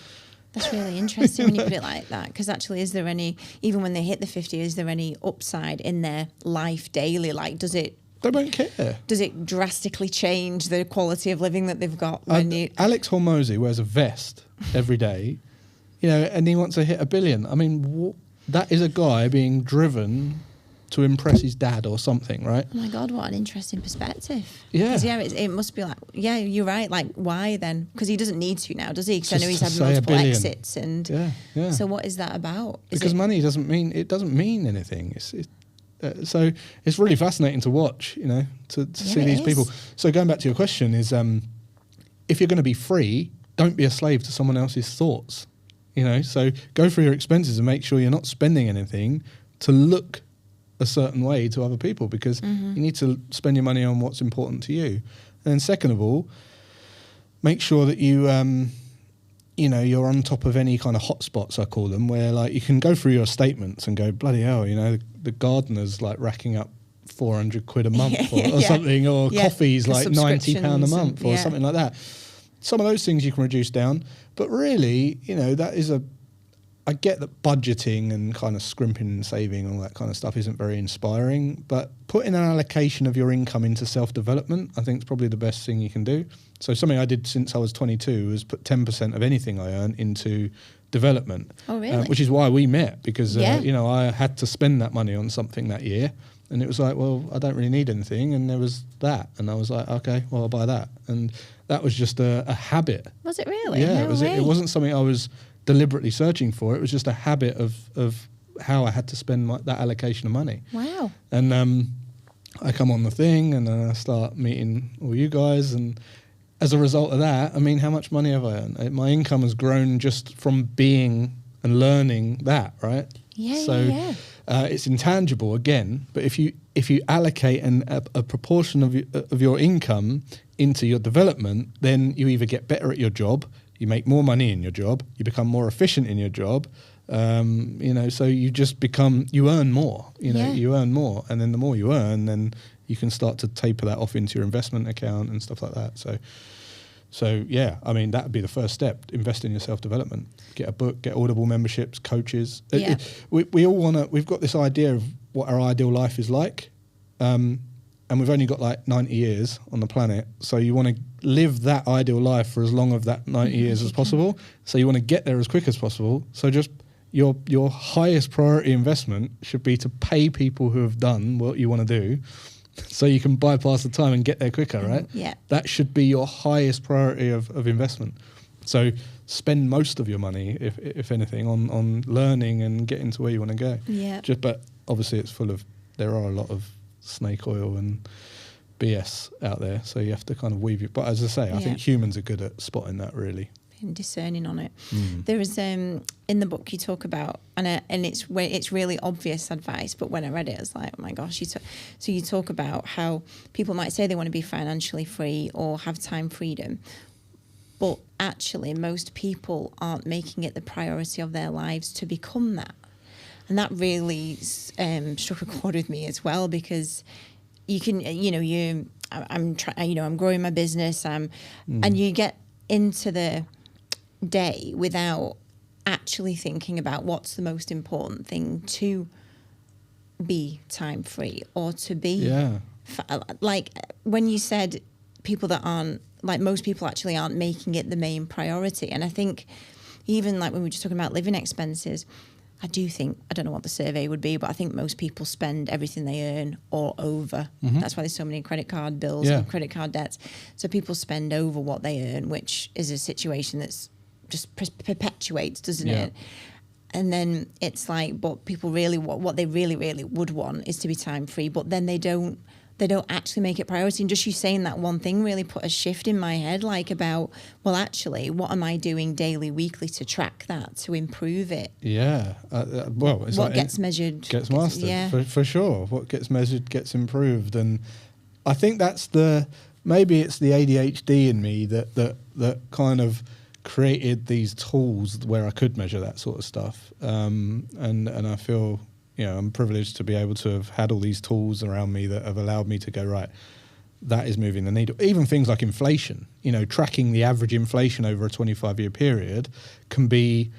that's really interesting when you put it like that, because actually, is there any, even when they hit the 50, is there any upside in their life daily? Like, they won't care. Does it drastically change the quality of living that they've got? Alex Hormozy wears a vest every day, you know, and he wants to hit 1 billion. I mean, that is a guy being driven to impress his dad or something, right? Oh my God, what an interesting perspective. Yeah. Because, it must be like, yeah, you're right. Like, why then? Because he doesn't need to now, does he? Because I know he's had multiple exits. And so what is that about? Because money doesn't mean anything. So it's really fascinating to watch, you know, to see these people. So going back to your question is, if you're going to be free, don't be a slave to someone else's thoughts, you know. So go through your expenses and make sure you're not spending anything to look a certain way to other people, because you need to spend your money on what's important to you. And then second of all, make sure that you you're on top of any kind of hotspots, I call them, where like you can go through your statements and go, bloody hell, you know, the gardener's like racking up 400 quid a month or something, or coffee's like £90 a month or something like that. Some of those things you can reduce down, but really, you know, that is I get that budgeting and kind of scrimping and saving and all that kind of stuff isn't very inspiring, but putting an allocation of your income into self-development, I think is probably the best thing you can do. So something I did since I was 22 was put 10% of anything I earn into development. Oh, really? Which is why we met, because I had to spend that money on something that year, and it was like, well, I don't really need anything, and there was that, and I was like, okay, well, I'll buy that, and that was just a habit. Was it really? Yeah, No way. it wasn't something I was deliberately searching for. It was just a habit of how I had to spend that allocation of money. Wow. And I come on the thing, and then I start meeting all you guys, and as a result of that, I mean, how much money have I earned? My income has grown just from being and learning that, right? Yeah. It's intangible again, but if you allocate a proportion of your income into your development, then you either get better at your job, you make more money in your job, you become more efficient in your job, so you earn more, you earn more, and then the more you earn, then you can start to taper that off into your investment account and stuff like that. So yeah, I mean, that would be the first step. Invest in your self-development. Get a book, get Audible memberships, coaches. Yeah. We all we've got this idea of what our ideal life is like. And we've only got like 90 years on the planet. So you want to live that ideal life for as long of that 90 years as possible. So you want to get there as quick as possible. So just your highest priority investment should be to pay people who have done what you want to do, so you can bypass the time and get there quicker, right? Yeah. That should be your highest priority of investment. So spend most of your money, if anything, on learning and getting to where you want to go. Yeah. But obviously there are a lot of snake oil and BS out there, so you have to kind of weave it. But as I say, I think humans are good at spotting that, really. And discerning on it. There is in the book you talk about, and it's really obvious advice, but when I read it, I was like, oh my gosh. So you talk about how people might say they want to be financially free or have time freedom, but actually most people aren't making it the priority of their lives to become that. And that really struck a chord with me as well, because you can, I'm growing my business, and you get into the day without actually thinking about what's the most important thing to be time free or to be like when you said people that aren't, like, most people actually aren't making it the main priority. And I think even like when we were just talking about living expenses, I don't know what the survey would be, but I think most people spend everything they earn or over. That's why there's so many credit card bills and credit card debts. So people spend over what they earn, which is a situation that's just perpetuates, doesn't it? And then it's like, but people really, what they really, really would want is to be time free, but then they don't actually make it priority. And just you saying that one thing really put a shift in my head, like about, well, actually, what am I doing daily, weekly to track that, to improve it? Yeah. It's what gets measured gets mastered, for sure. What gets measured gets improved. And I think that's maybe it's the ADHD in me that kind of created these tools where I could measure that sort of stuff. And I feel, I'm privileged to be able to have had all these tools around me that have allowed me to go, right, that is moving the needle. Even things like inflation, tracking the average inflation over a 25-year period can be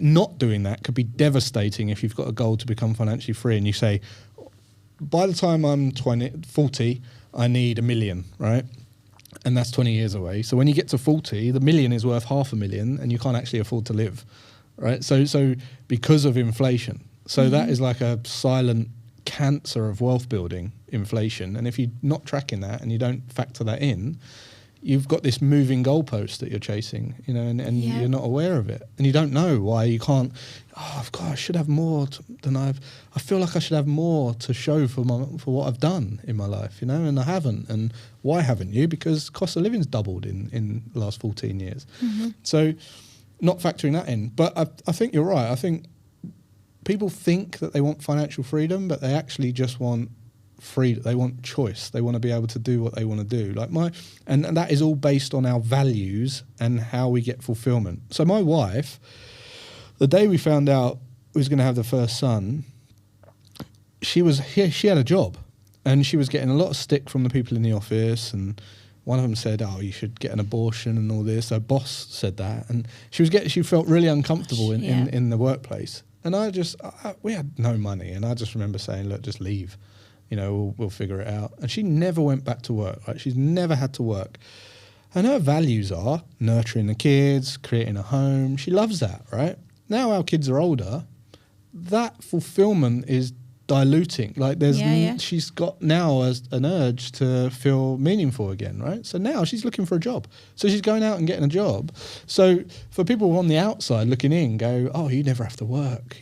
not doing that could be devastating if you've got a goal to become financially free and you say, by the time I'm 40, I need $1 million, right? And that's 20 years away. So when you get to 40, the $1 million is worth $500,000 and you can't actually afford to live, right? So because of inflation. So that is like a silent cancer of wealth building, inflation. And if you're not tracking that and you don't factor that in, you've got this moving goalpost that you're chasing, and you're not aware of it. And you don't know why you can't, I should have more I feel like I should have more to show for what I've done in my life, and I haven't. And why haven't you? Because cost of living's doubled in the last 14 years. So not factoring that in. But I think you're right. I think people think that they want financial freedom, but they actually just want freedom. They want choice. They want to be able to do what they want to do. And that is all based on our values and how we get fulfillment. So my wife, the day we found out we was going to have the first son, she had a job and she was getting a lot of stick from the people in the office and one of them said, "Oh, you should get an abortion and all this." Her boss said that, and she felt really uncomfortable in the workplace. And we had no money, and I just remember saying, "Look, just leave. We'll figure it out." And she never went back to work. Right? She's never had to work. And her values are nurturing the kids, creating a home. She loves that, right? Now our kids are older, that fulfillment is diluting. Like she's got now an urge to feel meaningful again, right? So now she's looking for a job. So she's going out and getting a job. So for people on the outside looking in, go, "Oh, you never have to work.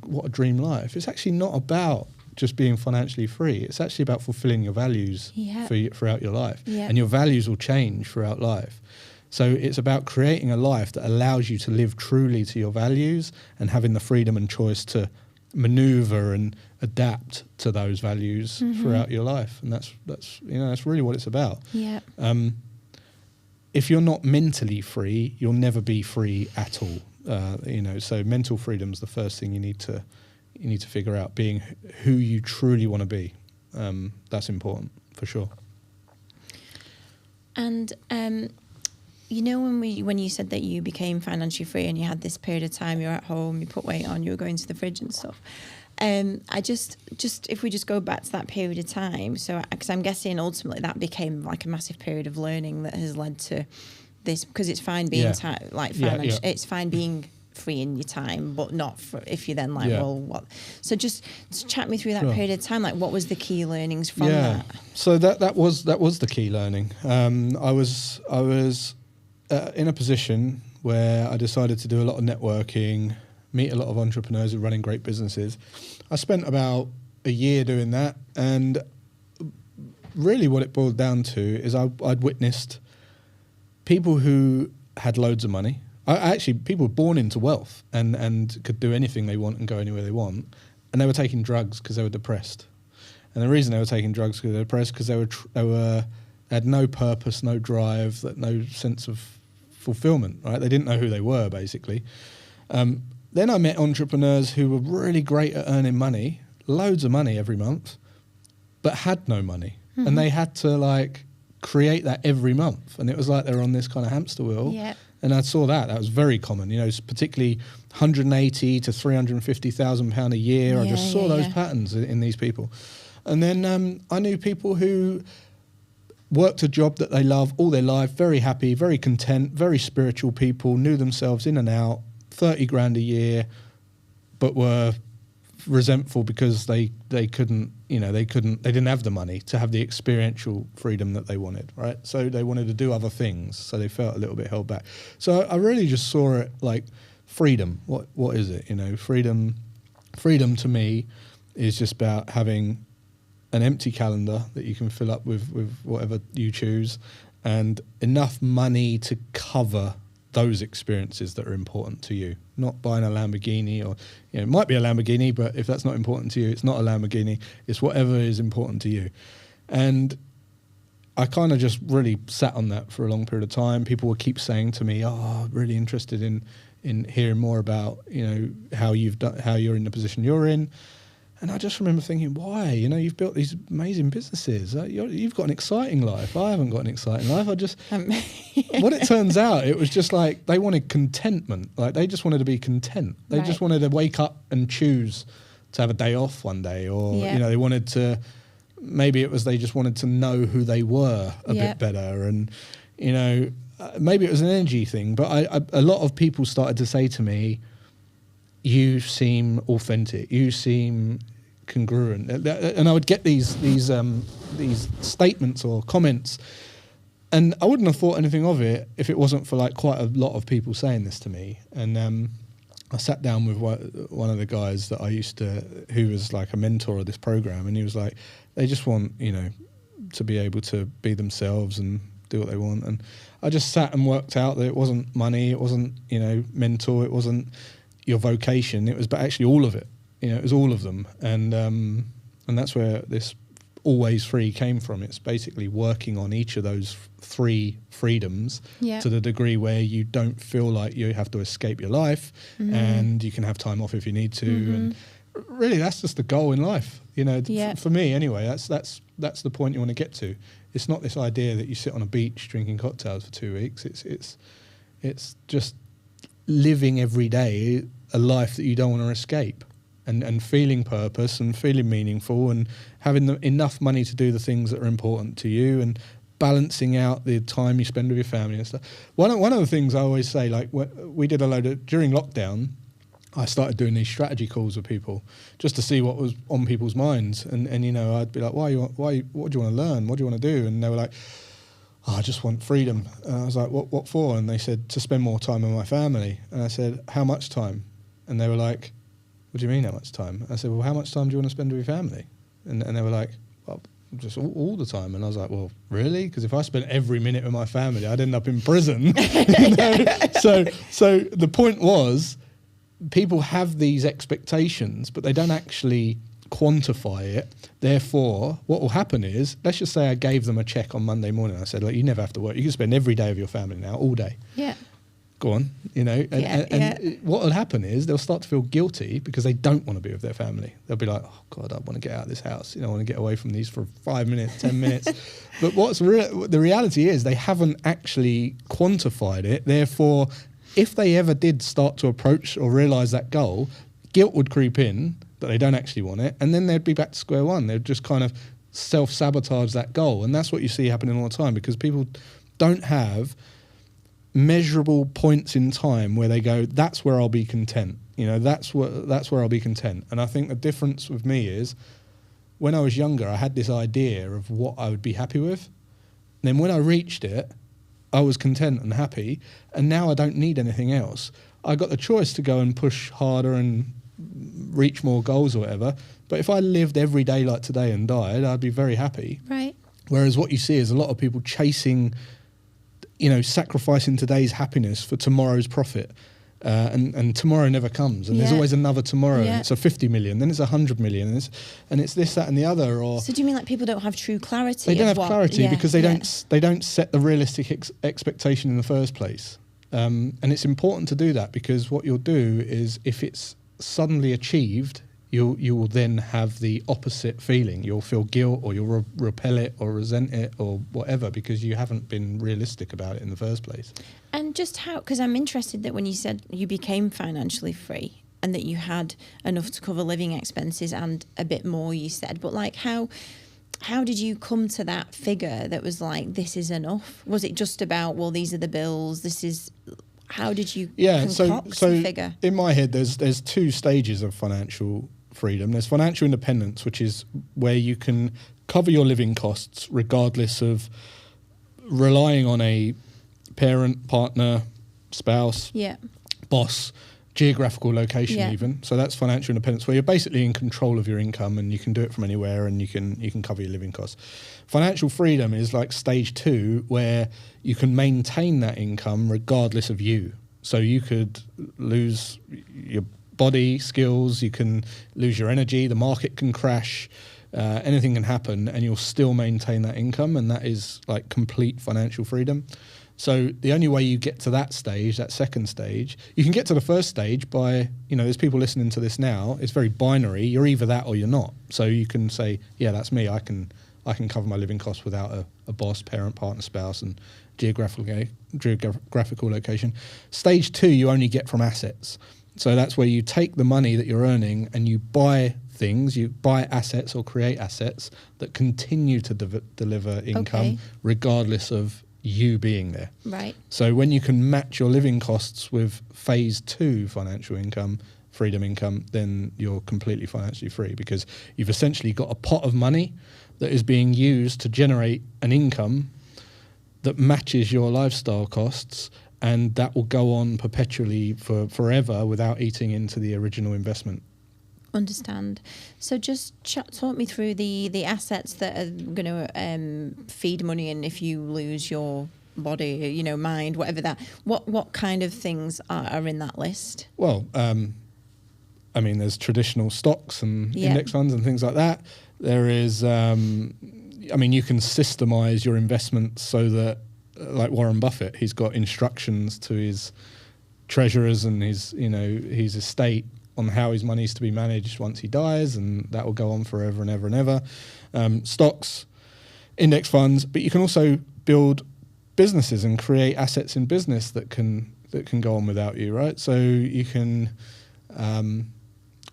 What a dream life." It's actually not about just being financially free. It's actually about fulfilling your values throughout your life. And your values will change throughout life. So it's about creating a life that allows you to live truly to your values and having the freedom and choice to maneuver and adapt to those values throughout your life. And that's really what it's about. Yeah. If you're not mentally free, you'll never be free at all. So mental freedom is the first thing you need to figure out, being who you truly want to be. That's important for sure. And when you said that you became financially free and you had this period of time, you're at home, you put weight on, you were going to the fridge and stuff. I just if we just go back to that period of time, so because I'm guessing ultimately that became like a massive period of learning that has led to this, because it's fine being it's fine being free in your time, but not if you then well, what? So just chat me through that period of time. Like, what was the key learnings from that? So that was the key learning. I was in a position where I decided to do a lot of networking, meet a lot of entrepreneurs who are running great businesses. I spent about a year doing that, and really what it boiled down to is I'd witnessed people who had loads of money. People were born into wealth and could do anything they want and go anywhere they want, and they were taking drugs because they were depressed. And the reason they were taking drugs because they were depressed, because they had no purpose, no drive, no sense of fulfillment. Right? They didn't know who they were, basically. Then I met entrepreneurs who were really great at earning money, loads of money every month, but had no money, and they had to create that every month, and it was like they were on this kind of hamster wheel. Yeah. And I saw that was very common, particularly 180 to 350,000 £1 a year. I just saw those patterns in these people. And then I knew people who worked a job that they love all their life, very happy, very content, very spiritual people, knew themselves in and out, 30 grand a year, but were resentful because they didn't have the money to have the experiential freedom that they wanted, right? So they wanted to do other things, so they felt a little bit held back. So I really just saw it like freedom. What is it? Freedom to me is just about having an empty calendar that you can fill up with whatever you choose, and enough money to cover those experiences that are important to you. Not buying a Lamborghini, or it might be a Lamborghini, but if that's not important to you, it's not a Lamborghini. It's whatever is important to you. And I kind of just really sat on that for a long period of time. People would keep saying to me, "Oh, really interested in hearing more about how you're in the position you're in." And I just remember thinking, why? You've built these amazing businesses. You've got an exciting life. I haven't got an exciting life. What it turns out, it was just like they wanted contentment. Like they just wanted to be content. They just wanted to wake up and choose to have a day off one day, or they wanted to. Maybe it was they just wanted to know who they were a bit better, and maybe it was an energy thing. But a lot of people started to say to me, "You seem authentic. You seem congruent," and I would get these statements or comments, and I wouldn't have thought anything of it if it wasn't for quite a lot of people saying this to me. And I sat down with one of the guys that I used to, who was like a mentor of this program, and he was like, they just want to be able to be themselves and do what they want. And I just sat and worked out that it wasn't money, it wasn't mentor, it wasn't your vocation, it was actually all of it. It was all of them, and that's where this always free came from. It's basically working on each of those three freedoms to the degree where you don't feel like you have to escape your life, and you can have time off if you need to, and really, that's just the goal in life. You know, Yeah. for me anyway, that's the point you want to get to. It's not this idea that you sit on a beach drinking cocktails for 2 weeks. It's just living every day a life that you don't want to escape, and feeling purpose and feeling meaningful and having enough money to do the things that are important to you, and balancing out the time you spend with your family and stuff. One of the things I always say, like we did during lockdown, I started doing these strategy calls with people just to see what was on people's minds, and you know, I'd be like, what do you want to learn? What do you want to do? And they were like, I just want freedom. And I was like, what for? And they said, to spend more time with my family. And I said, how much time? And they were like, what do you mean how much time? I said, well, how much time do you want to spend with your family? And they were like, well, just all the time. And I was like, well, really? Because if I spent every minute with my family, I'd end up in prison. You know? So the point was, people have these expectations, but they don't actually quantify it. Therefore, what will happen is, let's just say I gave them a check on Monday morning. I said, look, you never have to work. You can spend every day with your family now, all day. Yeah. Go on, you know. And what will happen is they'll start to feel guilty because they don't want to be with their family. They'll be like, oh God, I want to get out of this house. You know, I want to get away from these for 5 minutes, 10 minutes. But the reality is they haven't actually quantified it. Therefore, if they ever did start to approach or realise that goal, guilt would creep in that they don't actually want it, and then they'd be back to square one. They'd just kind of self-sabotage that goal. And that's what you see happening all the time, because people don't have measurable points in time where they go, that's where I'll be content. You know, that's where I'll be content. And I think the difference with me is, when I was younger, I had this idea of what I would be happy with. And then when I reached it, I was content and happy, and now I don't need anything else. I got the choice to go and push harder and reach more goals or whatever, but if I lived every day like today and died, I'd be very happy. Right. Whereas what you see is a lot of people chasing, you know, sacrificing today's happiness for tomorrow's profit. And tomorrow never comes, and there's always another tomorrow. And it's a 50 million, then it's 100 million, and it's this, that, and the other. Or so, do you mean like people don't have true clarity? They don't have clarity because they don't set the realistic expectation in the first place. And it's important to do that, because what you'll do is, if it's suddenly achieved, you will then have the opposite feeling. You'll feel guilt, or you'll repel it or resent it or whatever, because you haven't been realistic about it in the first place. And just how, because I'm interested that when you said you became financially free and that you had enough to cover living expenses and a bit more, you said, but like how did you come to that figure that was like, this is enough? Was it just about, well, these are the bills, this is... How did you concoct the figure? In my head, there's two stages of financial freedom. There's financial independence, which is where you can cover your living costs regardless of relying on a parent, partner, spouse, boss, geographical location even. So that's financial independence, where you're basically in control of your income and you can do it from anywhere, and you can cover your living costs. Financial freedom is like stage 2, where you can maintain that income regardless of you. So you could lose your body, skills, you can lose your energy, the market can crash, anything can happen, and you'll still maintain that income, and that is like complete financial freedom. So the only way you get to that stage, that second stage, you can get to the first stage by, you know, there's people listening to this now, it's very binary, you're either that or you're not. So you can say, yeah, that's me, I can cover my living costs without a boss, parent, partner, spouse, and geographical location. Stage 2, you only get from assets. So that's where you take the money that you're earning and you buy things, you buy assets or create assets that continue to deliver income regardless of you being there. Right. So when you can match your living costs with phase 2 financial income, freedom income, then you're completely financially free, because you've essentially got a pot of money that is being used to generate an income that matches your lifestyle costs, and that will go on perpetually for forever without eating into the original investment. Understand. So just talk me through the assets that are going to feed money, and if you lose your body, you know, mind, whatever that, what kind of things are in that list? Well, I mean, there's traditional stocks and index funds and things like that. There is, I mean, you can systemize your investments so that, like Warren Buffett, he's got instructions to his treasurers and his estate on how his money is to be managed once he dies, and that will go on forever and ever and ever. Stocks, index funds, but you can also build businesses and create assets in business that can go on without you, right? So you can,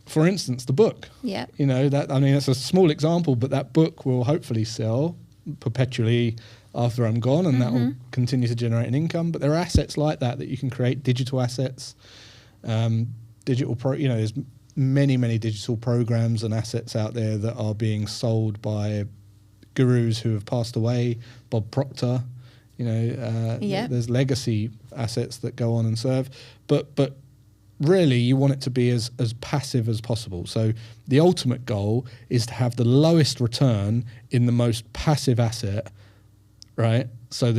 for instance, the book. Yeah. You know, that, I mean, it's a small example, but that book will hopefully sell perpetually after I'm gone, and that will continue to generate an income. But there are assets like that you can create, digital assets, there's many digital programs and assets out there that are being sold by gurus who have passed away. Bob Proctor, there's legacy assets that go on and serve, but really you want it to be as passive as possible. So the ultimate goal is to have the lowest return in the most passive asset, right? So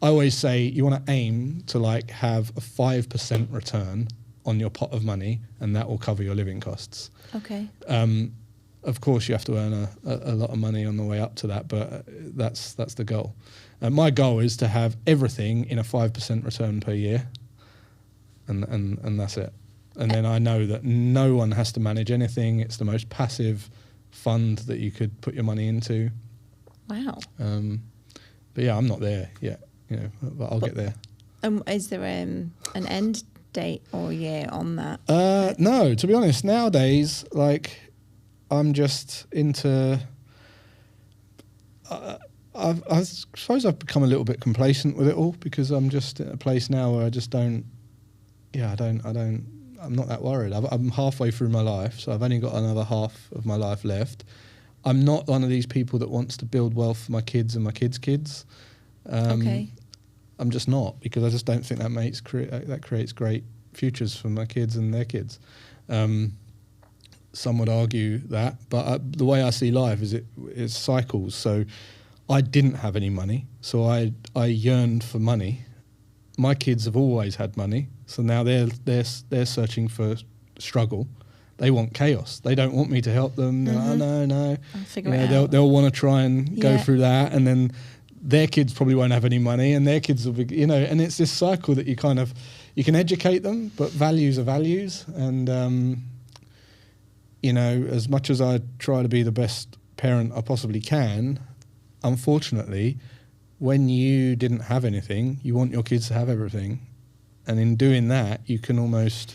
I always say you want to aim to like have a 5% return on your pot of money, and that will cover your living costs. Okay. Of course, you have to earn a lot of money on the way up to that, but that's the goal. My goal is to have everything in a 5% return per year, and that's it. And then I know that no one has to manage anything. It's the most passive fund that you could put your money into. Wow. But yeah, I'm not there yet, but I'll get there. Is there an end date or year on that? No, to be honest, nowadays, like, I'm just into. I suppose I've become a little bit complacent with it all, because I'm just in a place now where I just don't. Yeah, I'm not that worried. I'm halfway through my life, so I've only got another half of my life left. I'm not one of these people that wants to build wealth for my kids and my kids' kids. Okay. I'm just not, because I just don't think that creates great futures for my kids and their kids. Some would argue that, but the way I see life is it's cycles. So I didn't have any money, so I yearned for money. My kids have always had money, so now they're searching for struggle. They want chaos. They don't want me to help them. No. I'll figure it out. They'll want to try and go through that, and then their kids probably won't have any money, and their kids will be, and it's this cycle that you can educate them, but values are values. And, as much as I try to be the best parent I possibly can, unfortunately, when you didn't have anything, you want your kids to have everything. And in doing that, you can almost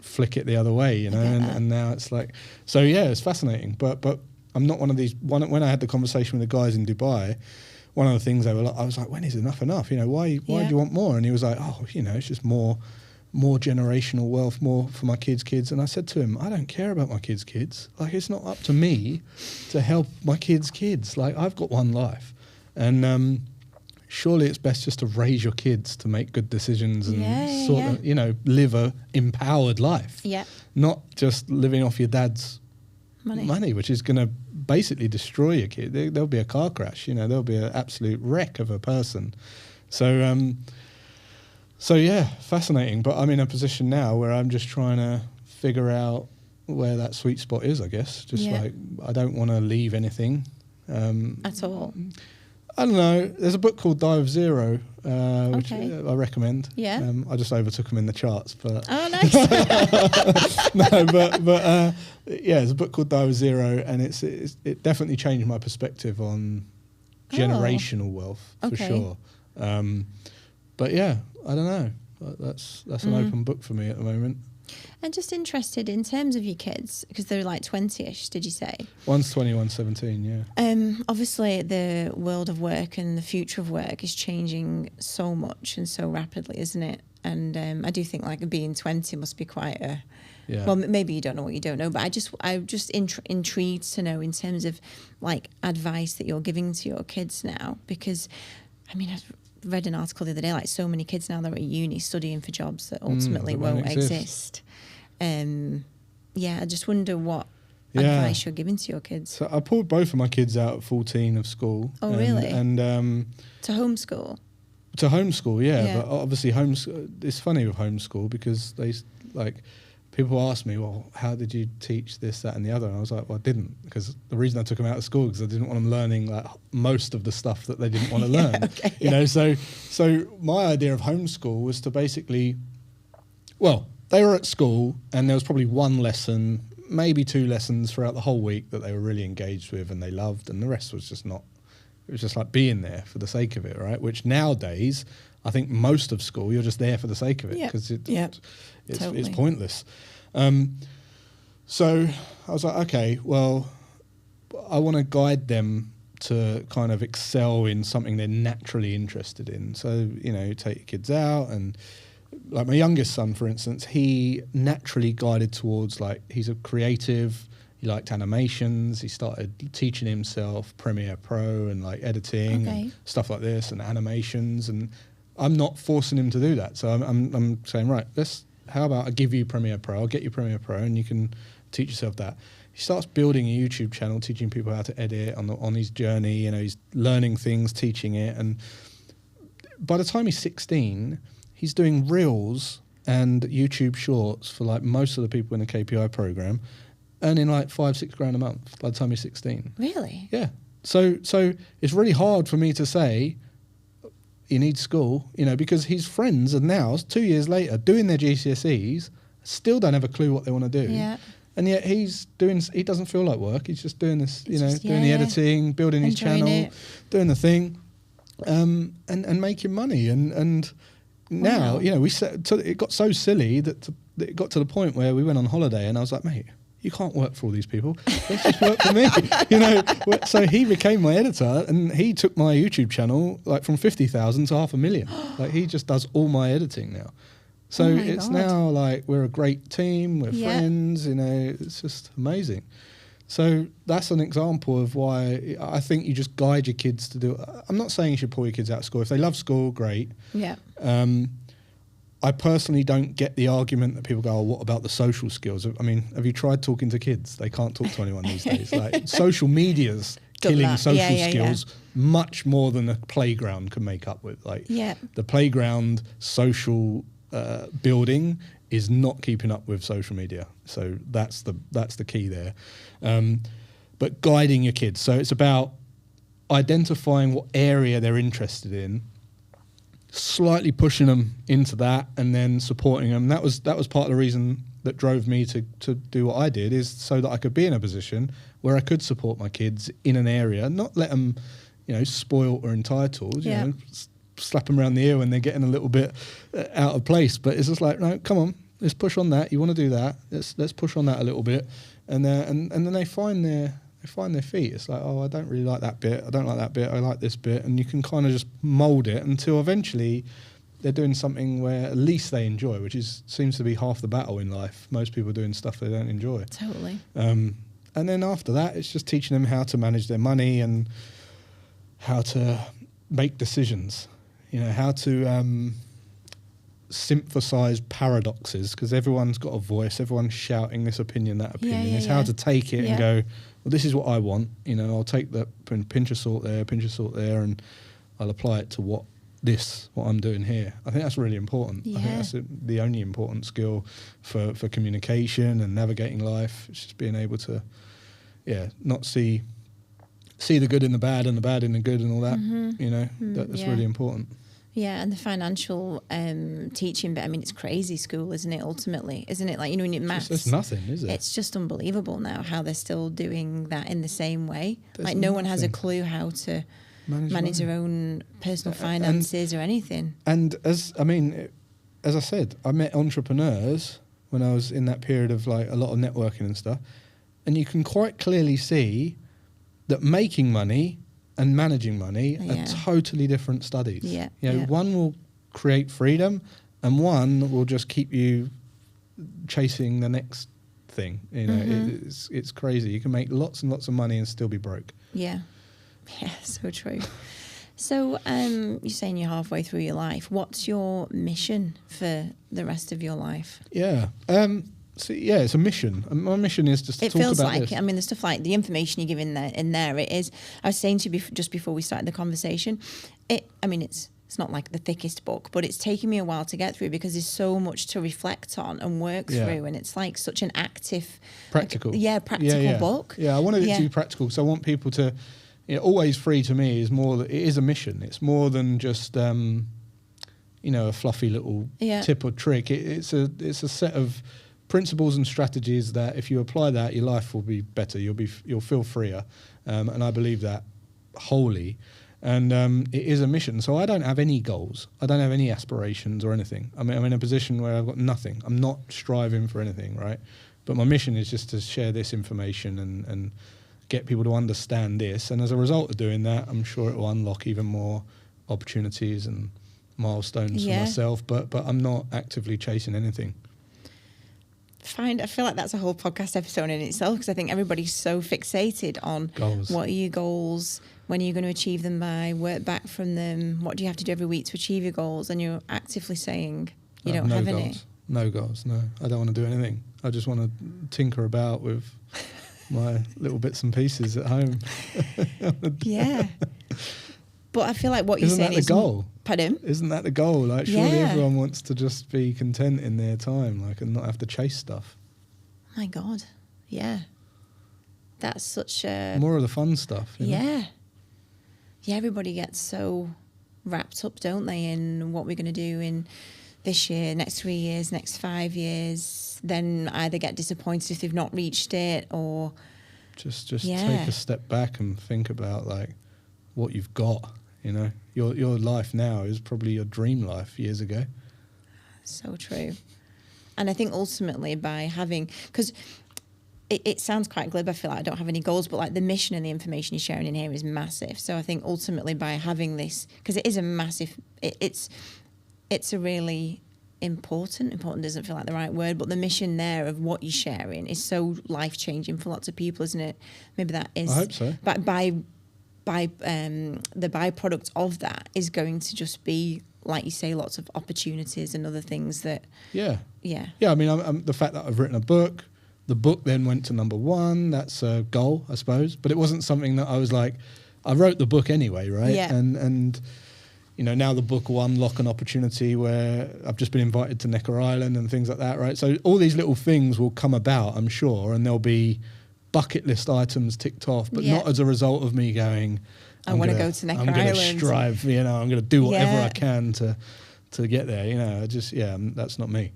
flick it the other way, and now it's like, so yeah, it's fascinating. But I'm not one of these, when I had the conversation with the guys in Dubai, one of the things I was like, when is enough? Why do you want more? And he was like, it's just more generational wealth, more for my kids. And I said to him, I don't care about my kids. Like, it's not up to me to help my kids. Like, I've got one life. And surely it's best just to raise your kids to make good decisions and sort of, live a empowered life. Yeah. Not just living off your dad's money, which is going to basically destroy your kid. There'll be a car crash, there'll be an absolute wreck of a person. So yeah, fascinating. But I'm in a position now where I'm just trying to figure out where that sweet spot is, I guess. Like, I don't want to leave anything. At all. I don't know. There's a book called Die with Zero, which I recommend. Yeah. I just overtook them in the charts, but. Oh, nice. No, but there's a book called Die with Zero, and it definitely changed my perspective on generational wealth for sure. But yeah, I don't know. That's an open book for me at the moment. And just interested in terms of your kids, because they're like 20-ish, did you say? One's 20, one's 17, yeah. Obviously, the world of work and the future of work is changing so much and so rapidly, isn't it? And I do think like being 20 must be quite a... Yeah. Well, maybe you don't know what you don't know, but I'm just intrigued to know in terms of like advice that you're giving to your kids now, because, I mean, I've read an article the other day, like so many kids now that are at uni studying for jobs that ultimately won't exist. I just wonder what advice you're giving to your kids. So I pulled both of my kids out at 14 of school. Oh, really? And to homeschool? To homeschool, yeah. But obviously it's funny with homeschool because people ask me, well, how did you teach this, that and the other? And I was like, well, I didn't, because the reason I took them out of school because I didn't want them learning like most of the stuff that they didn't want to learn. So my idea of homeschool was to basically Well, they were at school, and there was probably one lesson, maybe 2 lessons throughout the whole week that they were really engaged with and they loved, and the rest was just not. It was just like being there for the sake of it, right? Which nowadays, I think most of school, you're just there for the sake of it because it's pointless. So I was like, okay, well, I want to guide them to kind of excel in something they're naturally interested in. So, take your kids out, and like my youngest son, for instance, he naturally guided towards, like, he's a creative. He liked animations. He started teaching himself Premiere Pro and like editing and stuff like this and animations. And I'm not forcing him to do that. So I'm saying, right, how about I give you Premiere Pro? I'll get you Premiere Pro and you can teach yourself that. He starts building a YouTube channel, teaching people how to edit on his journey. He's learning things, teaching it. And by the time he's 16, he's doing Reels and YouTube Shorts for like most of the people in the KPI program, earning like $5-6 a month by the time he's 16. Really? Yeah. So it's really hard for me to say he needs school, because his friends are now 2 years later doing their GCSEs, still don't have a clue what they want to do. Yeah. And yet he doesn't feel like work. He's just doing this, doing the editing, building his channel, doing the thing, and making money. And now, it got so silly that it got to the point where we went on holiday and I was like, mate, you can't work for all these people. Let's just work for me. So he became my editor and he took my YouTube channel like from 50,000 to 500,000. Like he just does all my editing now. So it's now like we're a great team, we're friends, it's just amazing. So that's an example of why I think you just guide your kids to do it. I'm not saying you should pull your kids out of school. If they love school, great. Yeah. I personally don't get the argument that people go, oh, what about the social skills? I mean, have you tried talking to kids? They can't talk to anyone these days. Like social media's killing social skills much more than the playground can make up with. Like the playground social building is not keeping up with social media. So that's the key there. But guiding your kids. So it's about identifying what area they're interested in, slightly pushing them into that, and then supporting them. That was part of the reason that drove me to do what I did, is so that I could be in a position where I could support my kids in an area, not let them, spoiled or entitled, slap them around the ear when they're getting a little bit out of place. But it's just like, no, come on, let's push on that. You want to do that? Let's push on that a little bit, and then they find their feet. It's like, oh, I don't really like that bit. I don't like that bit. I like this bit, and you can kind of just mold it until eventually they're doing something where at least they enjoy, which seems to be half the battle in life. Most people are doing stuff they don't enjoy. Totally. And then after that, it's just teaching them how to manage their money and how to make decisions. How to synthesize paradoxes, because everyone's got a voice. Everyone's shouting this opinion, that opinion. It's how to take it and go, well, this is what I want. I'll take that pinch of salt there, and I'll apply it to what I'm doing here. I think that's really important. I think that's the only important skill for communication and navigating life. It's just being able to, not see the good in the bad and the bad in the good and all that. That's really important. Yeah, and the financial teaching bit, I mean, it's crazy school, isn't it, ultimately? Isn't it? Like, in maths. It's nothing, is it? It's just unbelievable now how they're still doing that in the same way. There's no one has a clue how to manage their own personal finances or anything. And as I said, I met entrepreneurs when I was in that period of like a lot of networking and stuff, and you can quite clearly see that making money and managing money are totally different studies. One will create freedom and one will just keep you chasing the next thing. It's crazy. You can make lots and lots of money and still be broke. Yeah, so true. So you're saying you're halfway through your life. What's your mission for the rest of your life? It's a mission. My mission is just to talk about this. It feels like, the stuff like the information you give in there, it is. I was saying to you just before we started the conversation, it's not like the thickest book, but it's taken me a while to get through because there's so much to reflect on and work through, and it's like such an active... Practical. Practical book. Yeah, I wanted it to be practical because I want people to... always free to me is more... It is a mission. It's more than just... a fluffy little Yeah. tip or trick. It's a set of principles and strategies that if you apply that, your life will be better. You'll feel freer, and I believe that wholly. And it is a mission. So I don't have any goals. I don't have any aspirations or anything. I mean, I'm in a position where I've got nothing. I'm not striving for anything, right? But my mission is just to share this information and get people to understand this. And as a result of doing that, I'm sure it will unlock even more opportunities and milestones for myself. But I'm not actively chasing anything. I feel like that's a whole podcast episode in itself, because I think everybody's so fixated on Goals. What are your goals, when are you going to achieve them by, work back from them, what do you have to do every week to achieve your goals, and you're actively saying you don't have any. No goals, no. I don't want to do anything. I just want to tinker about with my little bits and pieces at home. Yeah. But I feel like what you're saying is... Isn't that the goal? Pardon? Isn't that the goal? Like, surely everyone wants to just be content in their time, like, and not have to chase stuff. My God. Yeah. That's such a... More of the fun stuff. Yeah. Yeah, everybody gets so wrapped up, don't they, in what we're going to do in this year, next 3 years, next 5 years, then either get disappointed if they've not reached it, or... Just take a step back and think about, like, what you've got. Your life now is probably your dream life years ago. So true. And I think ultimately by having, because it sounds quite glib, I feel like I don't have any goals, but like the mission and the information you're sharing in here is massive. So I think ultimately by having this, because it is a massive, it's a really important doesn't feel like the right word, but the mission there of what you're sharing is so life-changing for lots of people, isn't it? Maybe that is. I hope so. But by the byproduct of that is going to just be, like you say, lots of opportunities and other things that... Yeah. I mean, I'm the fact that I've written a book, the book then went to #1, that's a goal, I suppose. But it wasn't something that I was like... I wrote the book anyway, right? Yeah. And now the book will unlock an opportunity where I've just been invited to Necker Island and things like that, right? So all these little things will come about, I'm sure, and there'll be bucket list items ticked off, but not as a result of me going, I want to go to Necker Island. I'm going to strive, I'm going to do whatever I can to get there. That's not me.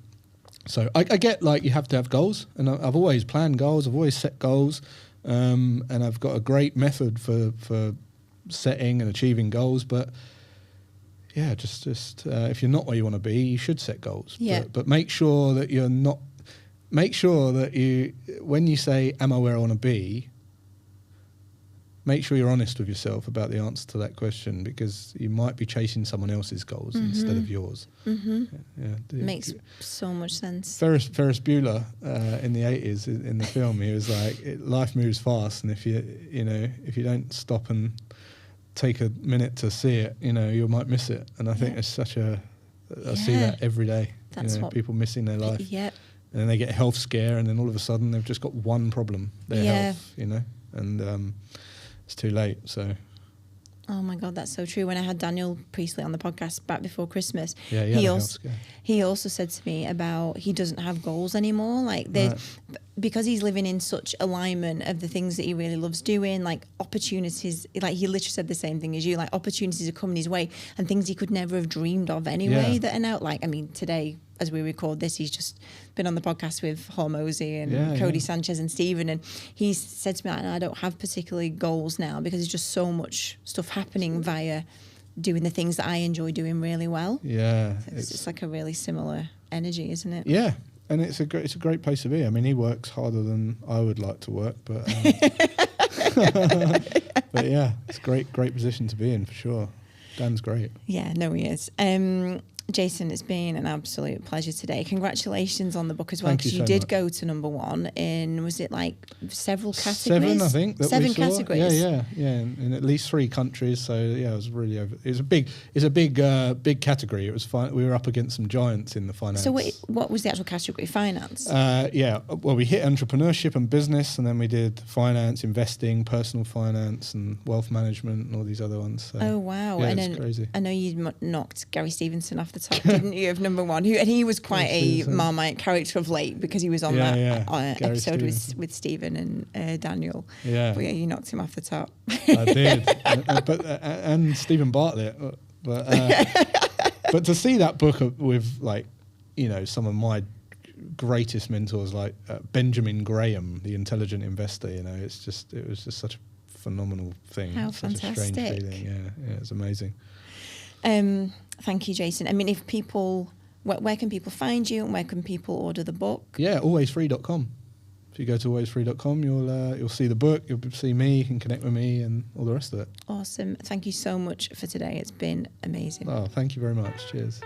So I get, like, you have to have goals, and I've always planned goals, I've always set goals, and I've got a great method for setting and achieving goals, but yeah, just if you're not where you want to be, you should set goals. Yeah. But make sure that you're not. Make sure that when you say, am I where I want to be, make sure you're honest with yourself about the answer to that question, because you might be chasing someone else's goals instead of yours. Mm-hmm. Yeah, makes so much sense. Ferris Bueller in the 80s in the film, he was like, life moves fast, and if you don't stop and take a minute to see it, you might miss it. And I think it's such I see that every day. That's what people missing their life. Yep. And then they get a health scare, and then all of a sudden they've just got one problem, their health, and it's too late. So, oh my God, that's so true. When I had Daniel Priestley on the podcast back before Christmas, he also said to me about he doesn't have goals anymore. Like because he's living in such alignment of the things that he really loves doing, like opportunities, like he literally said the same thing as you, like opportunities are coming his way and things he could never have dreamed of anyway that are now, like, I mean, today, as we record this, he's just been on the podcast with Hormozy and Cody Sanchez and Stephen, and he said to me, I don't have particularly goals now because there's just so much stuff happening via doing the things that I enjoy doing really well. Yeah. It's like a really similar energy, isn't it? Yeah. And it's a great place to be. I mean, he works harder than I would like to work, but but yeah, it's a great position to be in for sure. Dan's great. Yeah, no, he is. Jason, it's been an absolute pleasure today. Congratulations on the book as well, because you did go to #1 in, was it like several categories? 7, I think. That 7 we saw. categories. Yeah, in at least 3 countries. So yeah, it was really over. It's a big category. It was fine. We were up against some giants in the finance. So what was the actual category? Finance. Well, we hit entrepreneurship and business, and then we did finance, investing, personal finance, and wealth management, and all these other ones. So, oh wow! Yeah, and it's then crazy. I know you knocked Gary Stevenson off the top, didn't you, of #1? And he was quite a Marmite character of late, because he was on that episode with Stephen and Daniel. Yeah. But yeah, you knocked him off the top. I did. And Stephen Bartlett. But But to see that book with, like, you know, some of my greatest mentors, like Benjamin Graham, the intelligent investor, you know, it was just such a phenomenal thing. How such fantastic. a strange feeling. Yeah, it's amazing. Thank you, Jason. I mean, if people, where can people find you and where can people order the book? Yeah, alwaysfree.com. If you go to alwaysfree.com, you'll see the book, you'll see me, you can connect with me and all the rest of it. Awesome. Thank you so much for today. It's been amazing. Oh, thank you very much. Cheers.